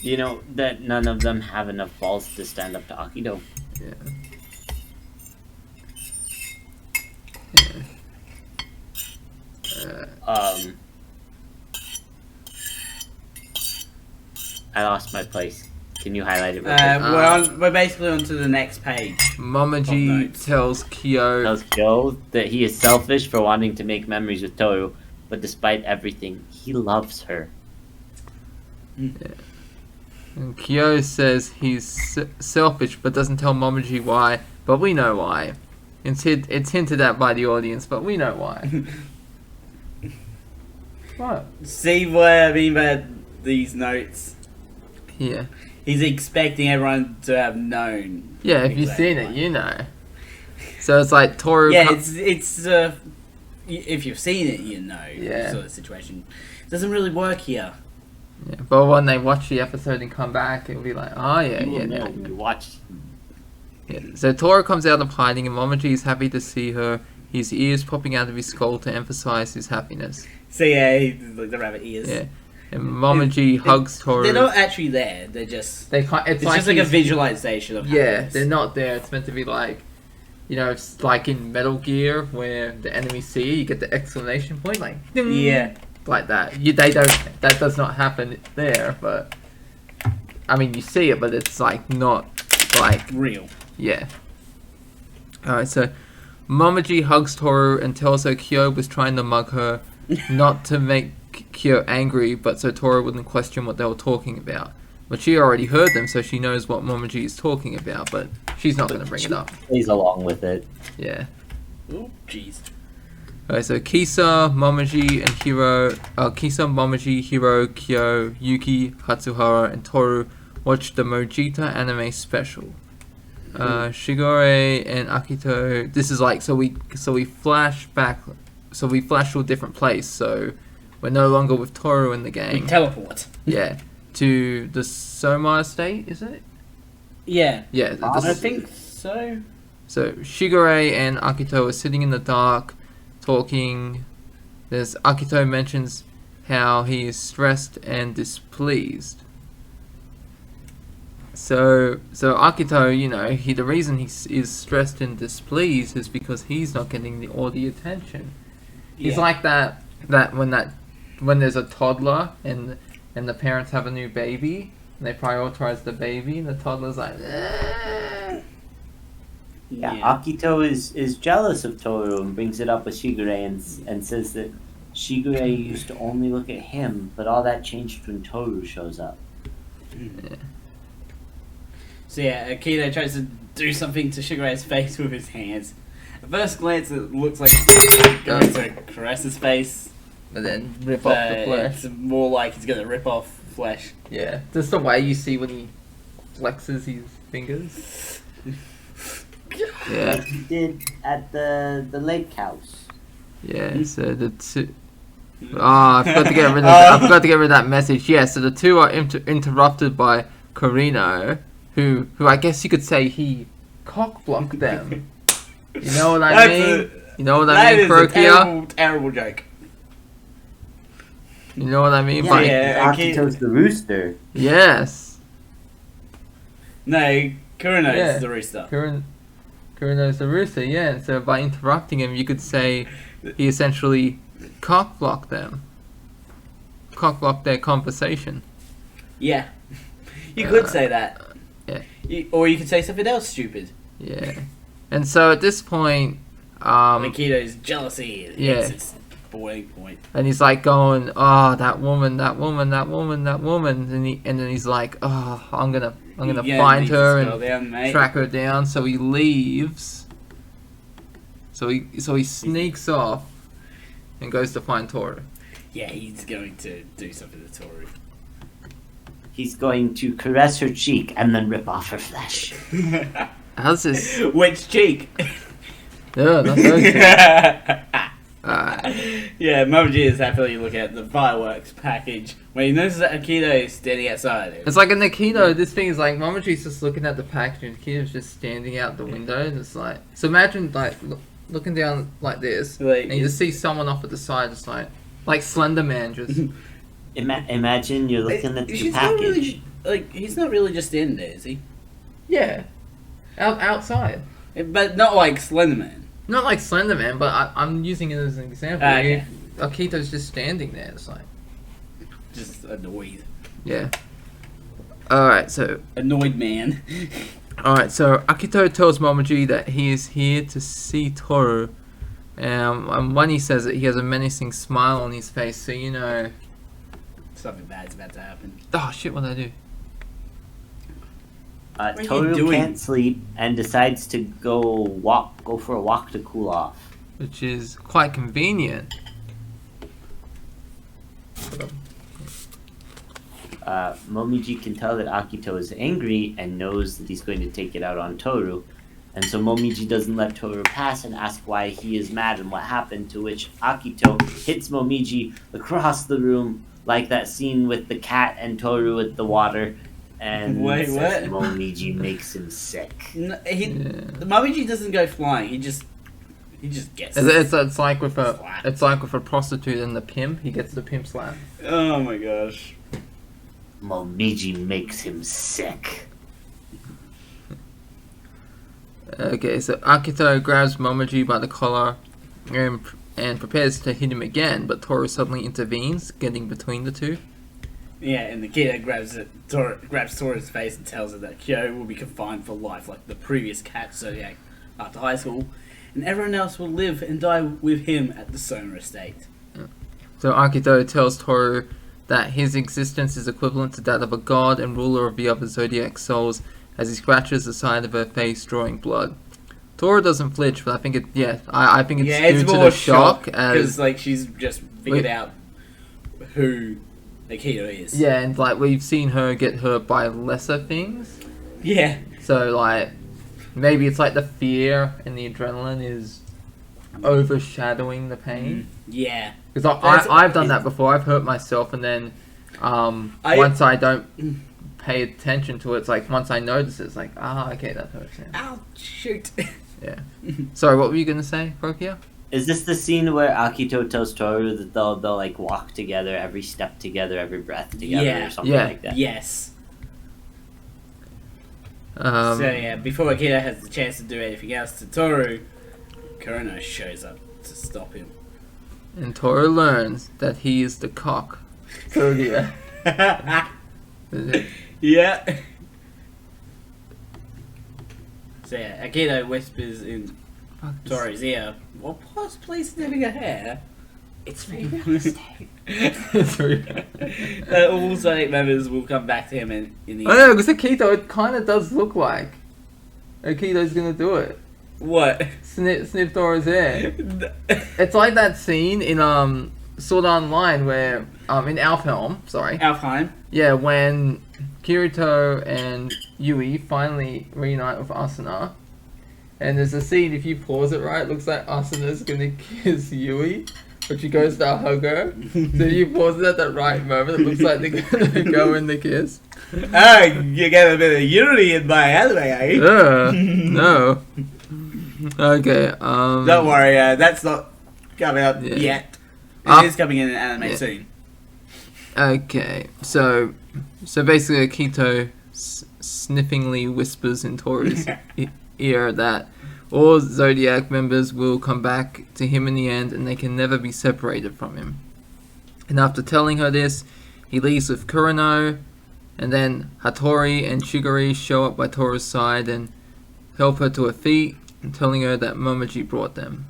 You know that none of them have enough balls to stand up to Akito. Yeah. I lost my place. Can you highlight it real quick? We're basically on to the next page. Momoji notes. tells Kyo. Tells Kyo that he is selfish for wanting to make memories with Tohru, but despite everything, he loves her. And Kyo says he's selfish, but doesn't tell Momoji why. But we know why. It's hinted at by the audience, but we know why. What? See what I mean by these notes? Yeah. He's expecting everyone to have known. Yeah, if you've seen it, exactly. you know. So it's like Tohru. Yeah, it's if you've seen it, you know. Yeah. Sort of situation. Doesn't really work here. Yeah, but when they watch the episode and come back, it'll be like, oh yeah, You yeah, will know yeah. when you watch. Yeah. So Tohru comes out of hiding, and Momoji is happy to see her. His ears popping out of his skull to emphasize his happiness. So yeah, the rabbit ears. Yeah. And Momoji hugs Tohru. They're not actually there. They're just. It's It's just like a he's- visualization of. Yeah, happiness. they're not there. It's meant to be like, you know, it's like in Metal Gear where the enemy see you get the exclamation point, like ding, Yeah. like that. They don't. That does not happen there, but I mean, you see it, but it's like not like Real. yeah. Alright, so Momoji hugs Tohru and tells her Kyo was trying to mug her, not to make Kyo angry, but so Tohru wouldn't question what they were talking about. But she already heard them, so she knows what Momiji is talking about, but she's not going to bring it up. Plays along with it. Yeah. Oh, jeez. Okay, so Kisa, Momiji, and Hiro... Kisa, Momiji, Hiro, Kyo, Yuki, Hatsuhara, and Tohru watched the Mojita anime special. Shigure and Akito... This is like... So we flash back... So we flash to a different place, so... We're no longer with Tohru in the gang. We teleport. Yeah. To the Somas state, is it? Yeah. Yeah. I think so. So Shigure and Akito are sitting in the dark, talking. There's Akito mentions how he is stressed and displeased. So Akito, you know, the reason he is stressed and displeased is because he's not getting all the attention. He's like that when there's a toddler and the parents have a new baby and they prioritize the baby and the toddler's like, Yeah, Akito is jealous of Tohru and brings it up with Shigure and says that Shigure used to only look at him, but all that changed when Tohru shows up. Yeah. So yeah, Akito tries to do something to Shigure's face with his hands. At first glance, it looks like he's going to caress his face. But then rip off the flesh. It's more like he's going to rip off flesh. Yeah, just the way you see when he flexes his fingers. Yeah. Like he did at the lake house. Yeah, so the two... I forgot to get rid of I forgot to get rid of that message. Yeah, so the two are interrupted by Corino, who I guess you could say he cock-blocked them. You know what I mean? You know what I mean, Krokia? That is a terrible joke. You know what I mean? Yeah, Akito's the rooster. Yes. No, Kurino's the rooster. Kurino's the rooster, yeah. So by interrupting him, you could say he essentially cock-blocked them. Cock-blocked their conversation. Yeah. You could say that. Yeah. Or you could say something else stupid. Yeah. And so at this point... Akito's jealousy hits its boiling point. And he's like going, oh, that woman, and then he's like, oh, I'm gonna find her and track her down. So he leaves. So he sneaks off and goes to find Tohru. Yeah, he's going to do something to Tohru. He's going to caress her cheek and then rip off her flesh. How's this? Which cheek? Yeah, not those two. Yeah, Momiji is happily looking at the fireworks package when he notices that Akito is standing outside him. It's like in Akito, this thing is like Momoji's just looking at the package and Akito's just standing out the window and it's like... So imagine like looking down like this and you just see someone off at the side just like Slender Man just... Imagine you're looking at the package. He's not really just in there, is he? Yeah. Outside. But not like Slenderman. Not like Slenderman, but I'm using it as an example. Okay. Akito's just standing there. It's like... Just annoyed. Yeah. Alright, so... Annoyed man. Alright, so Akito tells Momiji that he is here to see Tohru. And when he says it, he has a menacing smile on his face, so you know... Something bad's about to happen. Oh shit, what did I do? Tohru can't sleep and decides to go for a walk to cool off. Which is quite convenient. Momiji can tell that Akito is angry and knows that he's going to take it out on Tohru. And so Momiji doesn't let Tohru pass and asks why he is mad and what happened, to which Akito hits Momiji across the room like that scene with the cat and Tohru with the water. And says Momiji makes him sick. No, Momiji doesn't go flying. He just gets. It's like with a prostitute and the pimp. He gets the pimp slap. Oh my gosh. Momiji makes him sick. Okay, so Akito grabs Momiji by the collar and prepares to hit him again, but Tohru suddenly intervenes, getting between the two. Yeah, and the kid grabs Tohru's face and tells her that Kyo will be confined for life like the previous cat Zodiac after high school, and everyone else will live and die with him at the Soma estate. So Akito tells Tohru that his existence is equivalent to that of a god and ruler of the other zodiac souls as he scratches the side of her face, drawing blood. Tohru doesn't flinch, but I think I think it's due it's to more the shock because like she's just figured out who Akito is. Yeah, and like we've seen her get hurt by lesser things. Yeah. So like maybe it's like the fear and the adrenaline is overshadowing the pain. Yeah. Because I've done that before. I've hurt myself, and then once I don't pay attention to it, it's like once I notice it, it's like, okay, that hurts. Yeah. Ow, shoot. Yeah. Sorry, what were you gonna say, Rokia? Is this the scene where Akito tells Tohru that they'll like walk together, every step together, every breath together, or something like that? Yes. So yeah, before Akito has the chance to do anything else to Tohru, Kureno shows up to stop him. And Tohru learns that he is the cock. So yeah. Yeah. So yeah, Akito whispers in Tohru's ear, "Well, what's place having a hair? It's very realistic." All Sonic members will come back to him in the I know, because Akito, it kind of does look like Akito's gonna do it. What? Snip Tohru's hair. It's like that scene in Sword Art Online where in Alfhelm, sorry. Alfheim. Yeah, when Kirito and Yui finally reunite with Asuna, and there's a scene, if you pause it right, it looks like Asuna's gonna kiss Yui, but she goes to hug her. So if you pause it at that right moment, it looks like they're gonna go in the kiss. Oh, you get a bit of unity in my anime, eh? No. Okay, Don't worry, that's not coming up yet. It is coming in an anime soon. Okay, so basically Akito sniffingly whispers in Tohru's ear that all Zodiac members will come back to him in the end and they can never be separated from him. And after telling her this, he leaves with Kureno, and then Hattori and Shigori show up by Tohru's side and help her to her feet, and telling her that Momoji brought them.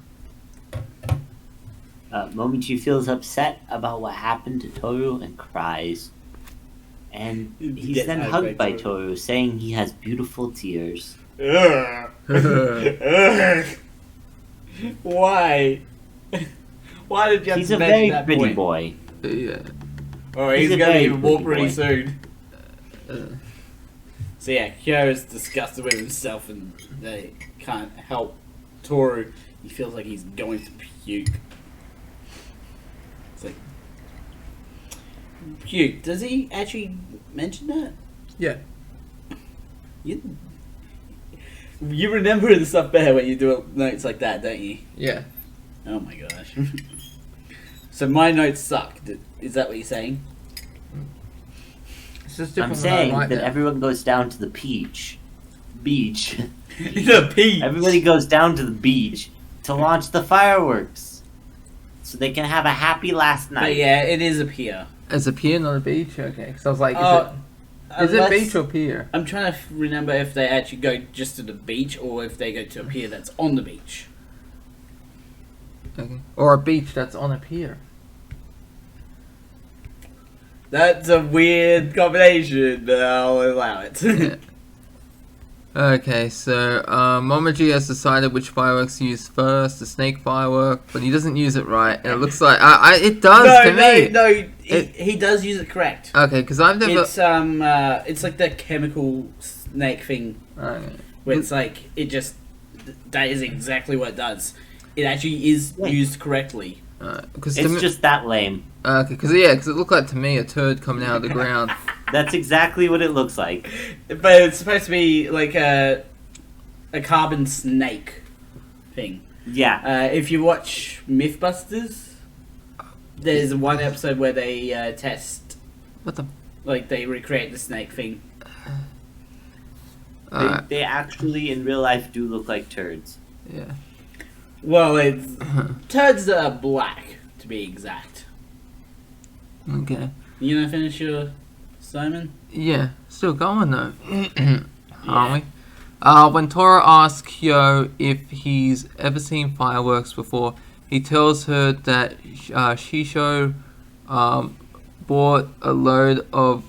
Momoji feels upset about what happened to Tohru and cries. And he's then hugged by Tohru, saying he has beautiful tears. Why? Why did you have He's to a mention very that pretty point? boy. Yeah. Oh, He's he's a gonna be very even more pretty pretty boy. soon. So yeah, Kyo's disgusted with himself and they can't help Tohru. He feels like he's going to puke. It's like... Puke. Does he actually mention that? Yeah. You remember the stuff better when you do notes like that, don't you? Yeah. Oh my gosh. So my notes suck. Is that what you're saying? It's just I'm different saying when I write that them. everyone goes down to the beach. Beach. The peach. Everybody goes down to the beach to launch the fireworks. So they can have a happy last night. But yeah, it is a pier. It's a pier, not a beach? Okay, because I was like, is it Unless- beach or pier? I'm trying to remember if they actually go just to the beach or if they go to a pier that's on the beach. Okay. Or a beach that's on a pier. That's a weird combination, but I'll allow it. Yeah. Okay, so Momoji has decided which fireworks to use first, the snake firework, but he doesn't use it right. And it looks like it does to me. No, he does use it correct. Okay, because I've never. It's like the chemical snake thing, Okay. where it's like that is exactly what it does. It actually is used correctly. Because It's just that lame. Okay, because it looked like to me a turd coming out of the ground. That's exactly what it looks like. But it's supposed to be like a carbon snake thing. Yeah. If you watch Mythbusters, there's one episode where they test, What the? like they recreate the snake thing. They actually, in real life, do look like turds. Yeah. Well, it's turds that are black, to be exact. Okay. You gonna finish your Simon? Yeah, still going though. Aren't we? When Tohru asks Kyo if he's ever seen fireworks before, he tells her that Shisho bought a load of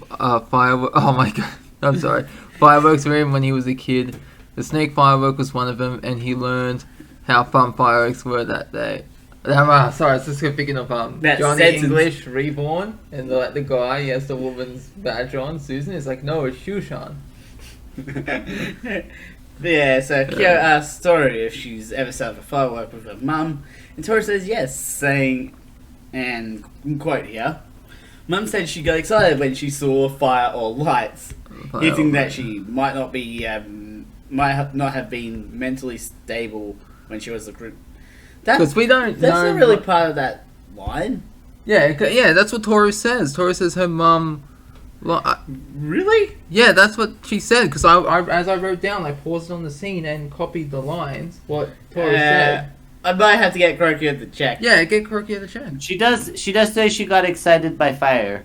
fireworks. Oh my god, I'm sorry. Fireworks for him when he was a kid. The snake firework was one of them, and he learned how fun fireworks were that day. Sorry, it's just picking up That Johnny sentence. English Reborn, and the guy, he has the woman's badge on, Susan, is like, no, it's Shushan. Yeah, so Kyo asks Tohru if she's ever set up a firework with her mum, and Tohru says yes, saying, and quote here, Mum said she got excited when she saw fire or lights, hinting that she might not have been mentally stable when she was a group. Because we don't That's know not really part of that line. Yeah, that's what Tohru says. Tohru says her mum... Well, Really? yeah, that's what she said, because as I wrote down, I paused on the scene and copied the lines, what Tohru said. I might have to get Kuroki to check. Yeah, get Kuroki to check. She does say she got excited by fire.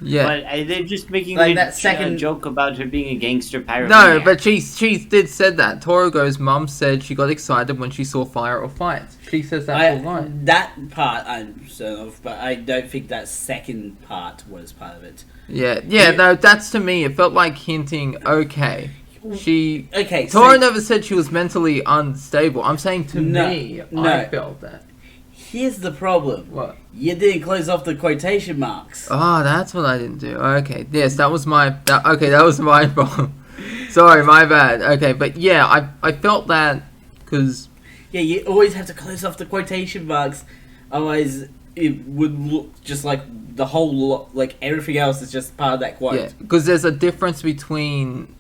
Yeah. But they're just making Like a that second- joke about her being a gangster pirate. No, but she did said that. Tohru goes, Mum said she got excited when she saw fire or fights. She says that full line. That part I'm certain of, but I don't think that second part was part of it. Yeah, no, that's to me, it felt like hinting, okay. Okay, Tohru never said she was mentally unstable. I'm saying to No, me, no. I felt that. Here's the problem. What? You didn't close off the quotation marks. Oh, that's what I didn't do. Okay, yes, that was my problem. Sorry, my bad. Okay, but yeah, I felt that because... Yeah, you always have to close off the quotation marks, otherwise it would look just like the whole lot, like everything else is just part of that quote. Yeah, because there's a difference between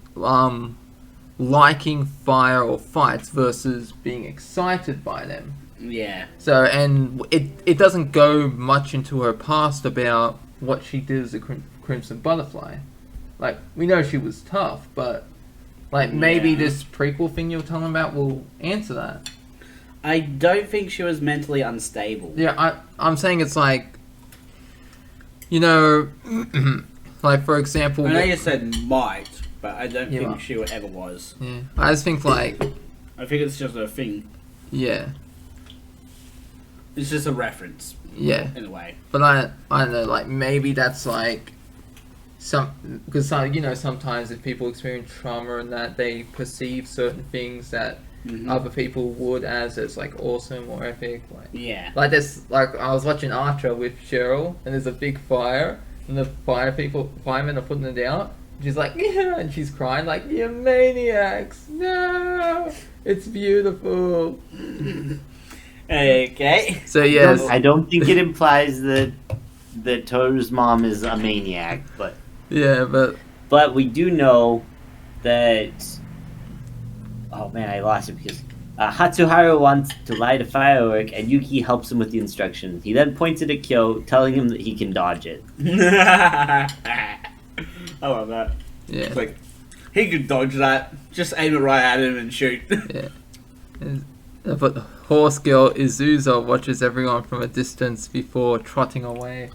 liking fire or fights versus being excited by them. Yeah. So, and it doesn't go much into her past about what she did as a Crimson Butterfly. Like, we know she was tough, but like maybe Yeah. this prequel thing you're telling about will answer that. I don't think she was mentally unstable. Yeah, I'm saying it's like, you know, like for example... I know you said might, but I don't Yeah, think well. she ever was. Yeah, I just think like... I think it's just a thing. Yeah, It's just a reference, yeah. in a way. But I don't know, like maybe that's like... Because you know, sometimes if people experience trauma and that, they perceive certain things that other people would as like awesome or epic. Like, Yeah. like this, like I was watching Archer with Cheryl, and there's a big fire, and the firemen are putting it out. She's like, yeah, and she's crying like, you maniacs! No, it's beautiful. Okay. So yes, I don't think it implies that Tohru's mom is a maniac, but yeah, but we do know that. Oh man, I lost it because Hatsuharu wants to light a firework, and Yuki helps him with the instructions. He then points it at Kyo, telling him that he can dodge it. I love that. yeah, It's like, he could dodge that. Just aim it right at him and shoot. yeah. But horse girl Izuza watches everyone from a distance before trotting away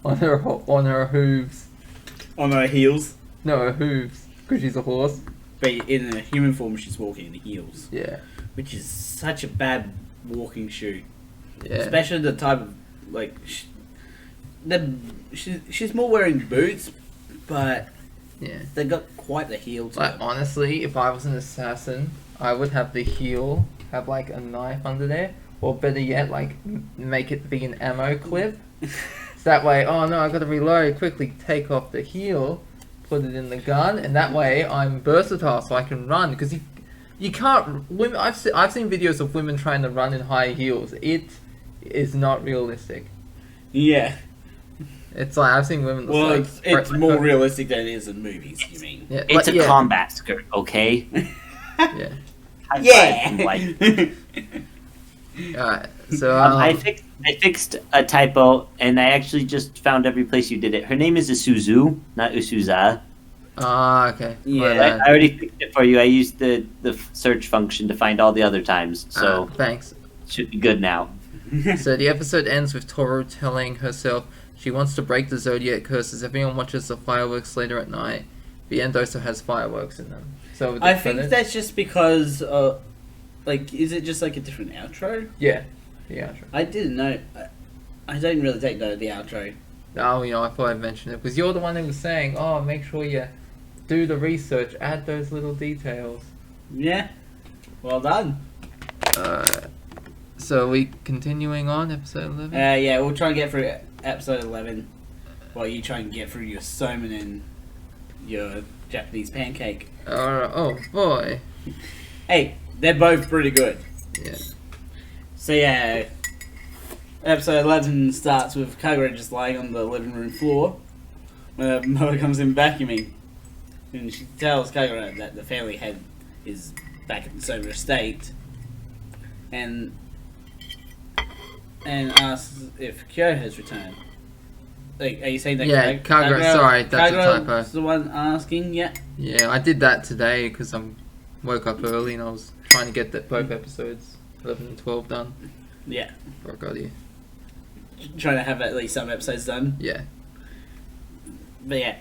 on her hooves. On her heels. No, her hooves, because she's a horse. But in a human form, she's walking in heels. Yeah, Which is such a bad walking shoe. yeah. Especially the type of, like... She's more wearing boots, but Yeah. they got quite the heel to Like them. honestly, if I was an assassin, I would have the heel have like a knife under there, or better yet, like make it be an ammo clip. So that way, oh no, I got to reload quickly. Take off the heel, put it in the gun, and that way I'm versatile, so I can run. Because you can't. Women, I've seen videos of women trying to run in high heels. It is not realistic. Yeah. It's like I've seen women. Well, like, it's more realistic than it is in movies, you mean? Yeah, It's like, a yeah, combat skirt, okay? Yeah. High Yeah! five, like, Alright. So I fixed a typo, and I actually just found every place you did it. Her name is Isuzu, not Usuza. okay. Yeah. I already fixed it for you. I used the search function to find all the other times, so Thanks. should be good now. So the episode ends with Tohru telling herself she wants to break the Zodiac curse as everyone watches the fireworks later at night. The end also has fireworks in them. So I think that's just because, like, is it just like a different outro? yeah. The outro. I didn't know. I don't really take note of the outro. Oh, I thought I'd mention it because you're the one who was saying, "Oh, make sure you do the research, add those little details." Yeah. Well done. So are we continuing on episode 11? Yeah, we'll try and get through episode 11 while you try and get through your somen and your Japanese pancake. Oh boy. Hey, they're both pretty good. Yeah. So yeah, episode 11 starts with Kagura just lying on the living room floor when her mother comes in vacuuming. And she tells Kagura that the family head is back in sober state. And asks if Kyo has returned. Like, are you saying that? Yeah, Kagura, sorry, that's a typo. Kagura's the one asking, yeah. Yeah, I did that today because I woke up early and I was trying to get both episodes, 11 and 12, done. Yeah. Before I got here. Trying to have at least some episodes done. Yeah. But yeah.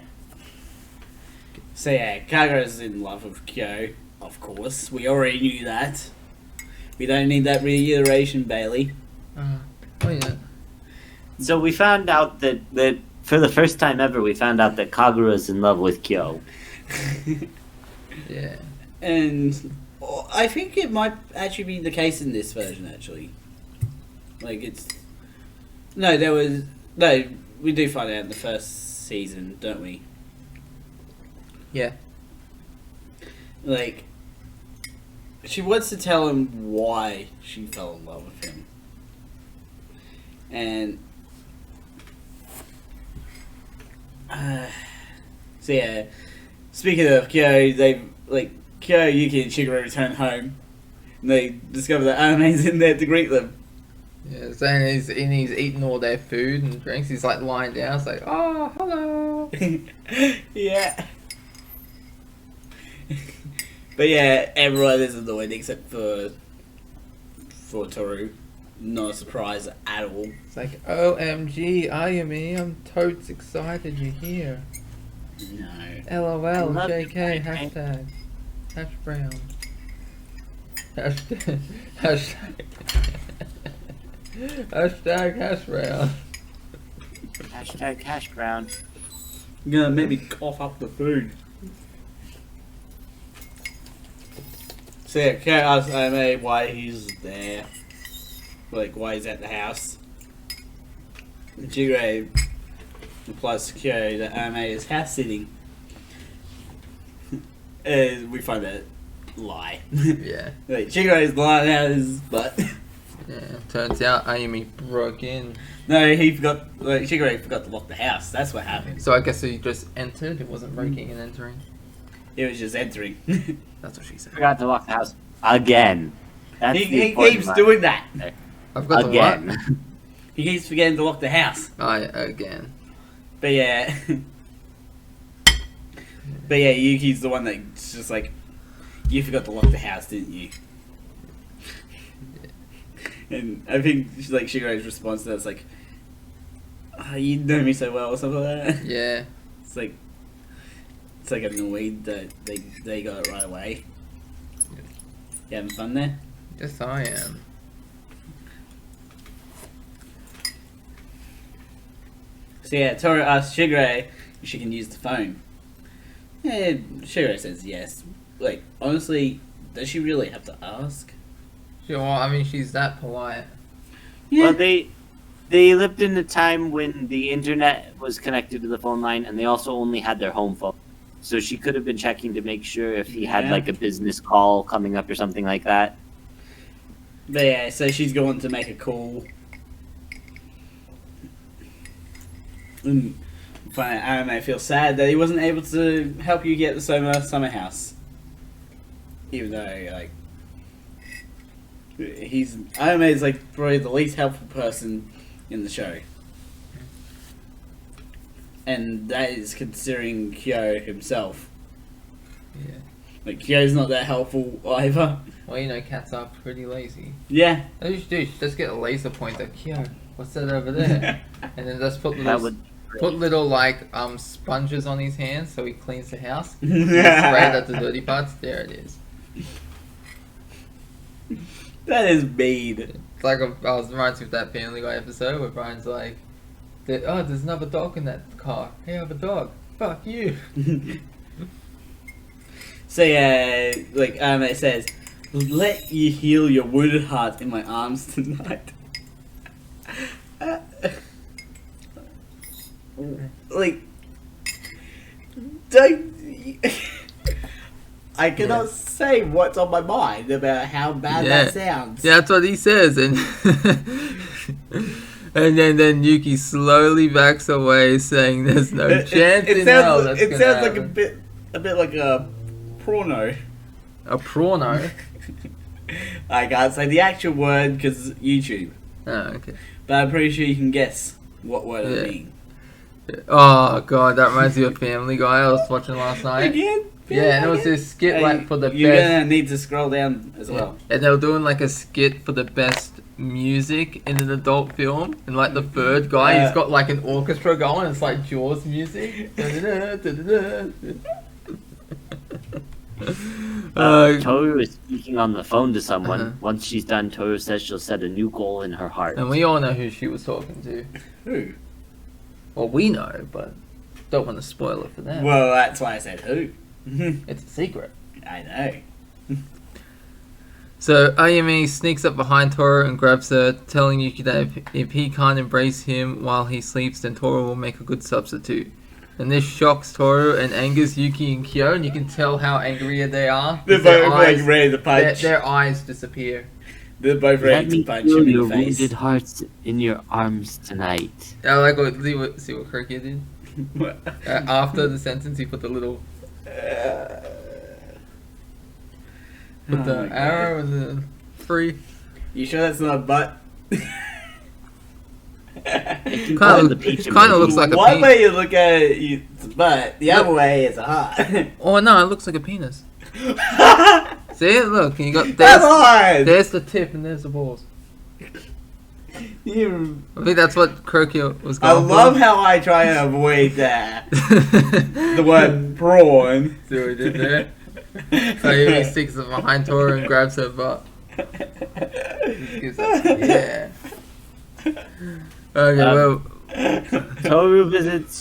So yeah, Kagura's in love with Kyo, of course. We already knew that. We don't need that reiteration, Bailey. Oh yeah. So we found out that for the first time ever, we found out that Kagura's in love with Kyo. Yeah. And I think it might actually be the case in this version, actually. Like, it's... No, we do find out in the first season, don't we? Yeah. Like, she wants to tell him why she fell in love with him. And... so yeah, speaking of Kyo, Kyo, Yuki, and Shiguro return home, and they discover that Ame's in there to greet them. Yeah, so he's eating all their food and drinks. He's like lying down. It's like, oh, hello. Yeah. But yeah, everyone is annoyed except for Tohru. Not a surprise at all. It's like, OMG, Ayumi, I'm totes excited you're here. No. LOL, JK, hashtag. Hash brown. Hashtag. Hashtag hash brown. Hashtag hash brown. You're gonna make me cough up the food. So yeah, Kyo asks Ame why he's there. Like, why he's at the house. And Shigure replies to Kyo that Ame is house sitting. And we find that lie. Yeah. Like, Shigure is lying out his butt. Yeah, turns out Ayumi broke in. No, he forgot. Like, Shigure forgot to lock the house. That's what happened. So I guess he just entered. It wasn't breaking and entering. He was just entering. That's what she said. Forgot to lock the house again. That's the he important keeps line. doing that. I've got Again. the what? He keeps forgetting to lock the house. Again. But yeah. But yeah, Yuki's the one that's just like, you forgot to lock the house, didn't you? And I think like Shigure's response to that's like, oh, you know me so well or something like that. Yeah. It's like annoyed that they got it right away. You having fun there? Yes, I am. So yeah, Tohru asks Shigure if she can use the phone. And Shigure says yes. Like, honestly, does she really have to ask? Sure, I mean, she's that polite. Yeah. Well, they lived in a time when the internet was connected to the phone line, and they also only had their home phone. So she could have been checking to make sure if he had Yeah. like a business call coming up or something like that. But yeah, so she's going to make a call. And Anime feels sad that he wasn't able to help you get the summer house. Even though, like, Anime is like probably the least helpful person in the show. And that is considering Kyo himself. Yeah. Like, Kyo's not that helpful either. Well, you know, cats are pretty lazy. Yeah. What you should do, you should just get a laser pointer. Kyo, what's that over there? And then just put That little like sponges on his hands so he cleans the house. Just spray it at the dirty parts. There it is. That is mean. like I was reminds me of that Family Guy episode where Brian's like, there's another dog in that car. Hey, I have a dog. Fuck you. So yeah, like it says, let you heal your wounded heart in my arms tonight. Like, don't. I cannot say what's on my mind about how bad that sounds. Yeah, that's what he says, and and then Yuki slowly backs away, saying, "There's no chance in hell that's gonna sounds like happen." a bit like a porno. A porno. I can't say the actual word because YouTube, Oh, okay. but I'm pretty sure you can guess what word I mean. Oh god, that reminds me of Family Guy I was watching last night. Again? Yeah, and it was this skit like for the You're best. gonna need to scroll down as well. And they were doing like a skit for the best music in an adult film, and like the third guy, he's got like an orchestra going. It's like Jaws music. Tohru is speaking on the phone to someone. Uh-huh. Once she's done, Tohru says she'll set a new goal in her heart. And we all know who she was talking to. Who? Well, we know, but don't want to spoil it for them. Well, that's why I said who. It's a secret. I know. So Ayumi sneaks up behind Tohru and grabs her, telling Yuki that if he can't embrace him while he sleeps, then Tohru will make a good substitute. And this shocks Tohru and angers Yuki and Kyo, and you can tell how angry they are. They're both like ready to punch. Their eyes disappear. They're both ready to punch him in your the face. wounded hearts in your arms tonight. I like what see what Kirky did. After the sentence, he put the little with the arrow and the three. You sure that's not a butt? Kind of looks like a One penis. way you look at it, it's a butt. The other way is a heart. Oh no, it looks like a penis. See, look, you got Come on! there's the tip and there's the balls. You... I think that's what Kirky was I going for. love how I try to avoid that. The word prawn. See what he did there? So he sticks it behind Tohru and grabs her butt. Yeah. Okay, well. Tohru visits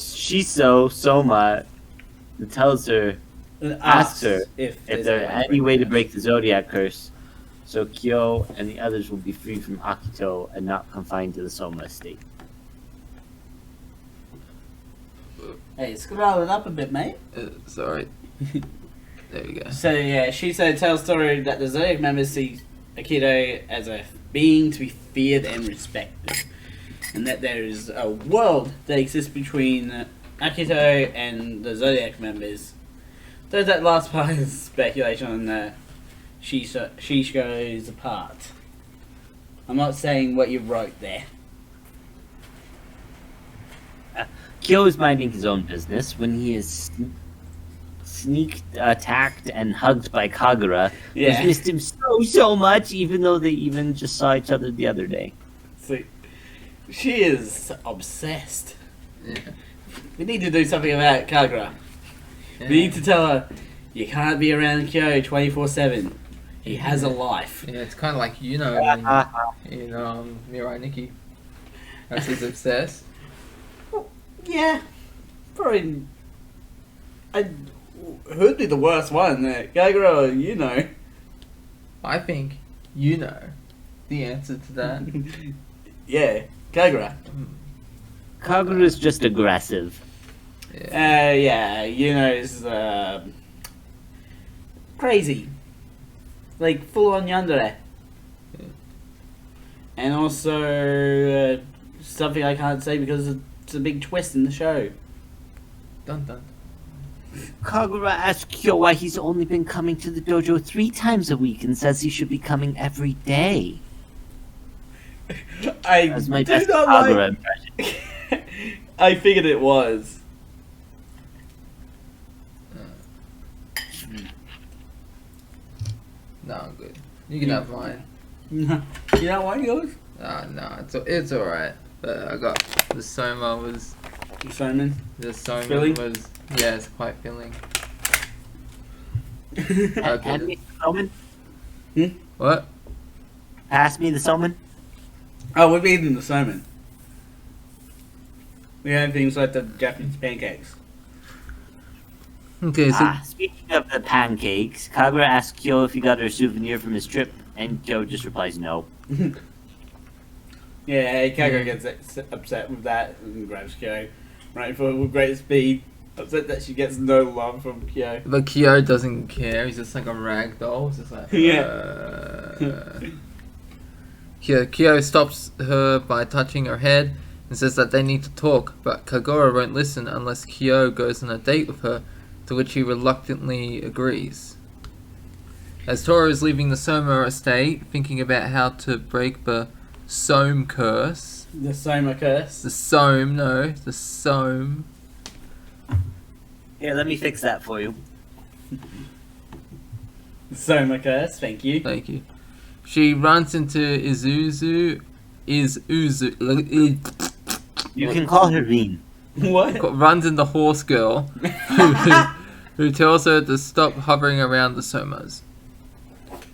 Soma and tells her, asks her if there's any way to break the Zodiac curse, so Kyo and the others will be free from Akito and not confined to the Soma estate. Hey, scroll it up a bit, mate. Sorry. There we go. So yeah, Shiso tells Tohru that the Zodiac members see Akito as a being to be feared and respected, and that there is a world that exists between Akito and the Zodiac members. Though that last part is speculation on Shisho's part. I'm not saying what you wrote there. Kyo is minding his own business when he is sneaked, attacked, and hugged by Kagura, Yeah. who's missed him so much, even though they even just saw each other the other day. See, she is obsessed. Yeah. We need to do something about Kagura. Yeah. We need to tell her, you can't be around Kyo 24/7. He has a life. Yeah, it's kind of like in Mirai Nikki. That's his obsessed. Yeah, probably. Who'd be the worst one? Kagura or Yuno? I think you know the answer to that. Yeah, Kagura. Kagura's just aggressive. Yeah, Yuno's crazy. Like, full on yandere. Yeah. And also, something I can't say because it's a big twist in the show. Dun dun. Kagura asks Kyo why he's only been coming to the dojo 3 times a week and says he should be coming every day. I That's my do best not Kagura like... impression. I figured it was. No, I'm good. You can have mine. You don't want yours? No, it's alright. But I got the Soma was Simon? Filling? was it's quite filling. Hand me the Soman. What? Pass me the Soman. Oh, we've eaten the salmon. We had things like the Japanese pancakes. Okay, so Speaking of the pancakes, Kagura asks Kyo if he got her a souvenir from his trip, and Kyo just replies no. Yeah, Kagura gets upset with that and grabs Kyo right for with great speed. Upset that she gets no love from Kyo. but Kyo doesn't care. He's just like a rag doll. He's just like Kyo stops her by touching her head and says that they need to talk, but Kagura won't listen unless Kyo goes on a date with her, to which he reluctantly agrees. As Tohru is leaving the Soma estate, thinking about how to break the Some curse. The Soma curse. The Some. Here, let me fix that for you. The Soma curse, thank you. Thank you. She runs into Izuzu. You can call her Bean. What? Runs into Horse Girl, who tells her to stop hovering around the Somas.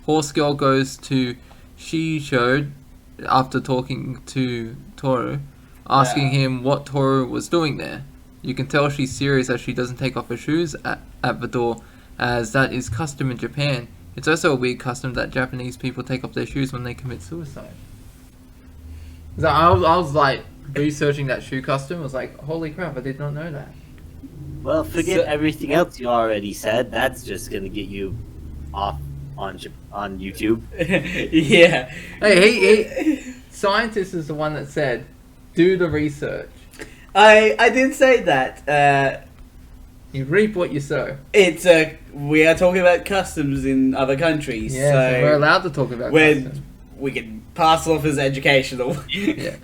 Horse Girl goes to Shisho after talking to Tohru, asking him what Tohru was doing there. You can tell she's serious as she doesn't take off her shoes at the door, as that is custom in Japan. It's also a weird custom that Japanese people take off their shoes when they commit suicide. So I was like researching that shoe custom. I was like, holy crap, I did not know that. Well, forget everything else you already said. That's just gonna get you off on YouTube. Yeah. Hey, scientist is the one that said, do the research. I did say that. You reap what you sow. It's we are talking about customs in other countries, Yeah, so we're allowed to talk about customs. We can pass off as educational. Yeah.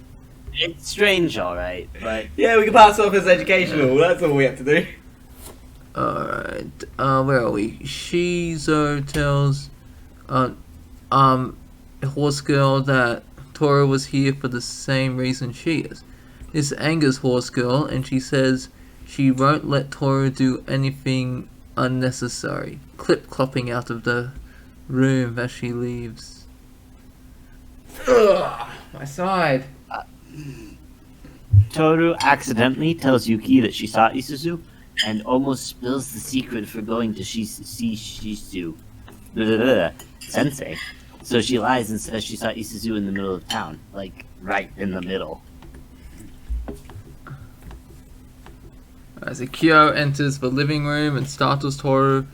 It's strange, alright, but... Yeah, we can pass off as educational. That's all we have to do. Alright, where are we? Shizo tells, Horse Girl that Tohru was here for the same reason she is. This angers Horse Girl, and she says she won't let Tohru do anything unnecessary. Clip-clopping out of the room as she leaves. Ugh, my side. Tohru accidentally tells Yuki that she saw Isuzu, and almost spills the secret for going to see Shizu Sensei. So she lies and says she saw Isuzu in the middle of town, like right in the middle. As Akito enters the living room and startles Tohru,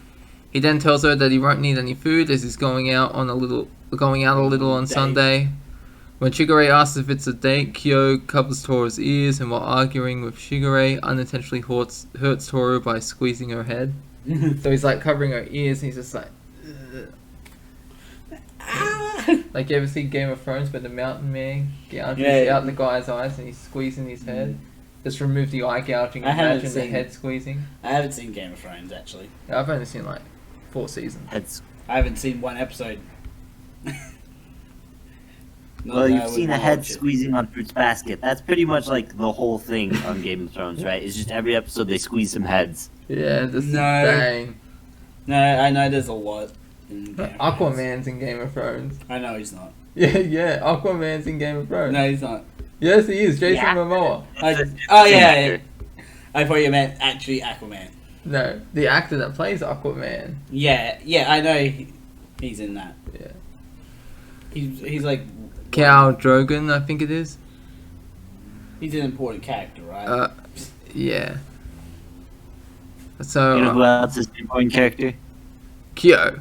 he then tells her that he won't need any food as he's going out a little on Sunday. When Shigure asks if it's a date, Kyo covers Toru's ears, and while arguing with Shigure, unintentionally hurts Tohru by squeezing her head. So he's like covering her ears, and he's just like, like you ever see Game of Thrones where the mountain man gouges out the guy's eyes and he's squeezing his head? Just remove the eye gouging and imagine the head squeezing. I haven't seen Game of Thrones, actually. Yeah, I've only seen like 4 seasons. I haven't seen one episode. Well, you've seen a head squeezing on Fruits Basket. That's pretty much like the whole thing on Game of Thrones, right? It's just every episode they squeeze some heads. Yeah, this is dang. No, I know there's a lot in Game of Thrones. Aquaman's in Game of Thrones. I know he's not. Yeah, Aquaman's in Game of Thrones. No, he's not. Yes, he is. Jason Momoa. Yeah. I thought you meant actually Aquaman. No, the actor that plays Aquaman. Yeah, I know he's in that. Yeah. He's like... Khal Drogon, I think it is. He's an important character, right? Yeah. So... You know who else is an important character? Kyo.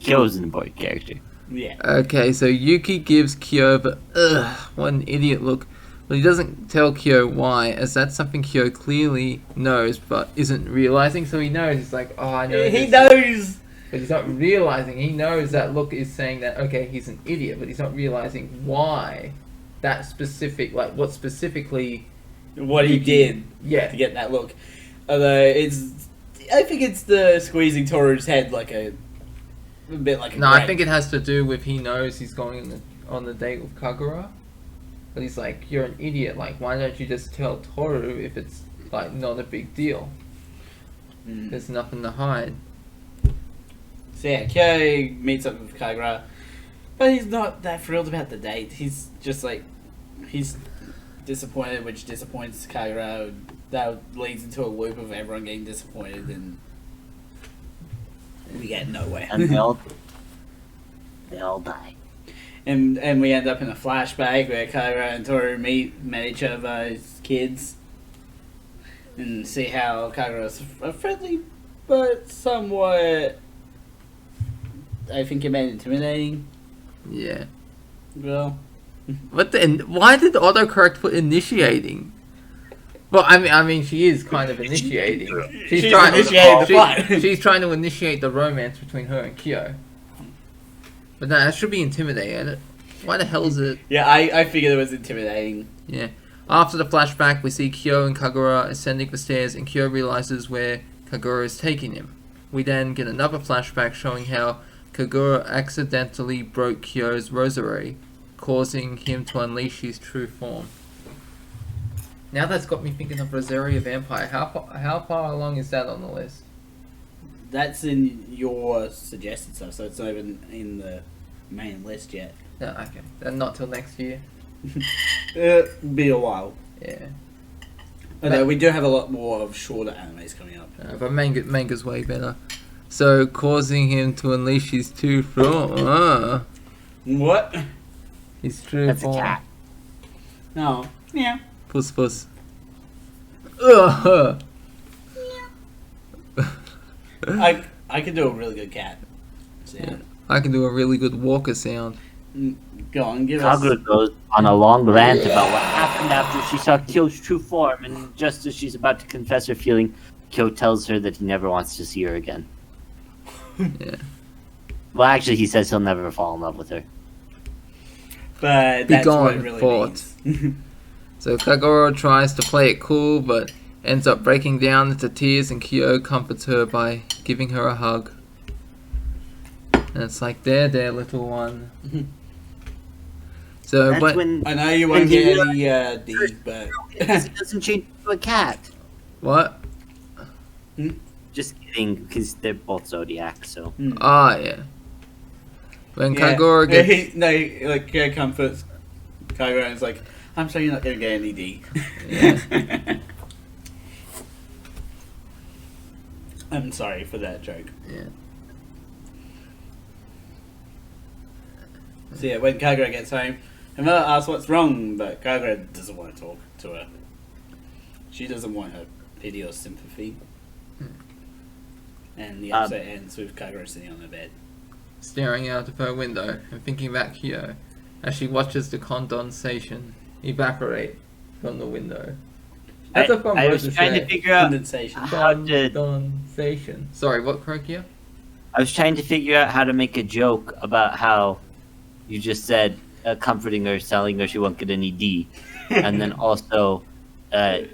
Kyo's an important character. Yeah. Okay, so Yuki gives Kyo the what an idiot look, but he doesn't tell Kyo why, as that's something Kyo clearly knows but isn't realizing. So he knows, he's like, oh, I know. He knows! But he's not realizing. He knows that look is saying that, okay, he's an idiot, but he's not realizing why that specific, like, what specifically... What he did to get that look. Although, I think it's the squeezing Toru's head like a bit like a... No, I think it has to do with he knows he's going on the date with Kagura. But he's like, you're an idiot, like, why don't you just tell Tohru if it's, like, not a big deal? There's nothing to hide. So yeah, Kyo meets up with Kagura. But he's not that thrilled about the date. He's just like, he's disappointed, which disappoints Kagura. That leads into a loop of everyone getting disappointed, and we get nowhere. And they all die. And we end up in a flashback where Kagura and Tohru met each other as kids, and see how Kagura's a friendly, but somewhat, I think it made intimidating. Yeah. Well, What then? Why did autocorrect put initiating? Well, I mean, she is kind of initiating. She's initiating the plot. She's trying to initiate the romance between her and Kyo. But no, that should be intimidating. Why the hell is it? yeah, I figured it was intimidating. Yeah. After the flashback, we see Kyo and Kagura ascending the stairs, and Kyo realizes where Kagura is taking him. We then get another flashback showing how Kagura accidentally broke Kyo's rosary, causing him to unleash his true form. Now that's got me thinking of Rosaria Vampire. How far along is that on the list? That's in your suggested stuff, so it's not even in the main list yet. No, okay. Then not till next year. It'll be a while. Yeah. Although we do have a lot more of shorter animes coming up. But manga's way better. So, causing him to unleash his true form. What? His true That's form. a cat. No. Yeah. Puss. Ugh. I can do a really good cat sound. I can do a really good walker sound. Go on, give us. Kagura goes on a long rant about what happened after she saw Kyo's true form, and just as she's about to confess her feeling, Kyo tells her that he never wants to see her again. Yeah. Well, actually, he says he'll never fall in love with her. But Be that's what it gone, really thought. means. So Kagura tries to play it cool, but ends up breaking down into tears, and Kyo comforts her by giving her a hug. And it's like, there, little one. So, That's but when I know you when won't he get any D, but he doesn't change into a cat. what? Just kidding, because they're both Zodiac, so. Ah, yeah. When yeah, Kagura gets like comforts Kagura and is like, I'm sorry you're not gonna get any D. Yeah. I'm sorry for that joke. Yeah. So yeah, when Kagura gets home, her mother asks what's wrong, but Kagura doesn't want to talk to her. She doesn't want her pity or sympathy. And the episode ends with Kagura sitting on the bed. staring out of her window and thinking about Kyo as she watches the condensation evaporate from the window. That's a fun I word was to trying say. to figure out Condensation. how to. Condensation. Sorry, what, Krokia? I was trying to figure out how to make a joke about how you just said comforting her, telling her she won't get any D, and then also the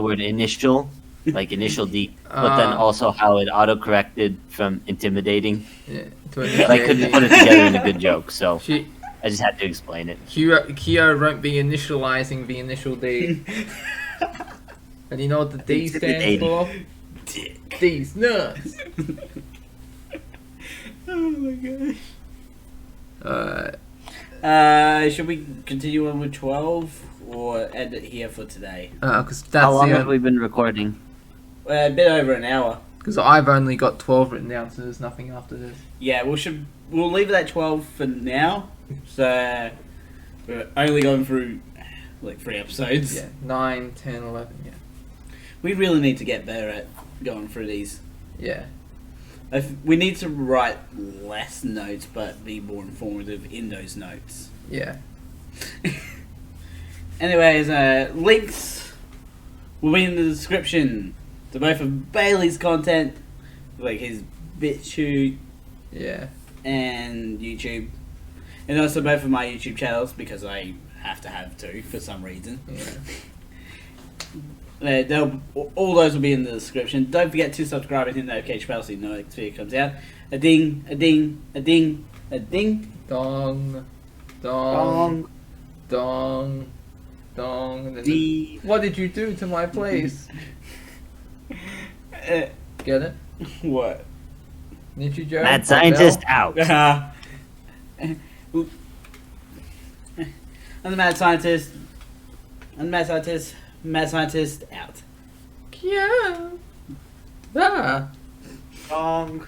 word initial, like initial D, but then also how it auto-corrected from intimidating. Yeah, I couldn't put it together in a good joke, so She, I just had to explain it. Kyo won't be initializing the initial D. And you know what the D stands for? Dick. D's nuts. Oh my Alright. Should we continue on with 12 or end it here for today? Because How that's long have the we been recording? A bit over an hour. because I've only got 12 written down, so there's nothing after this. Yeah, we'll leave it at 12 for now. So we're only going through like 3 episodes. Yeah, 9, 10, 11, yeah. We really need to get better at going through these. Yeah. We need to write less notes, but be more informative in those notes. Yeah. Anyways, links will be in the description to both of Bailey's content, like his BitChute Yeah. and YouTube, and also both of my YouTube channels because I have to have 2 for some reason. Yeah. All those will be in the description. Don't forget to subscribe and hit the notification bell so you know next video comes out. A ding, a ding, a ding, a ding. Dong. Dong. Dong. Dong. And then what did you do to my place? Get it? What? Ninja Joe? Mad Scientist out. I'm the mad scientist. I'm the mad scientist. Mad scientist out. Yeah. Ah. Wrong.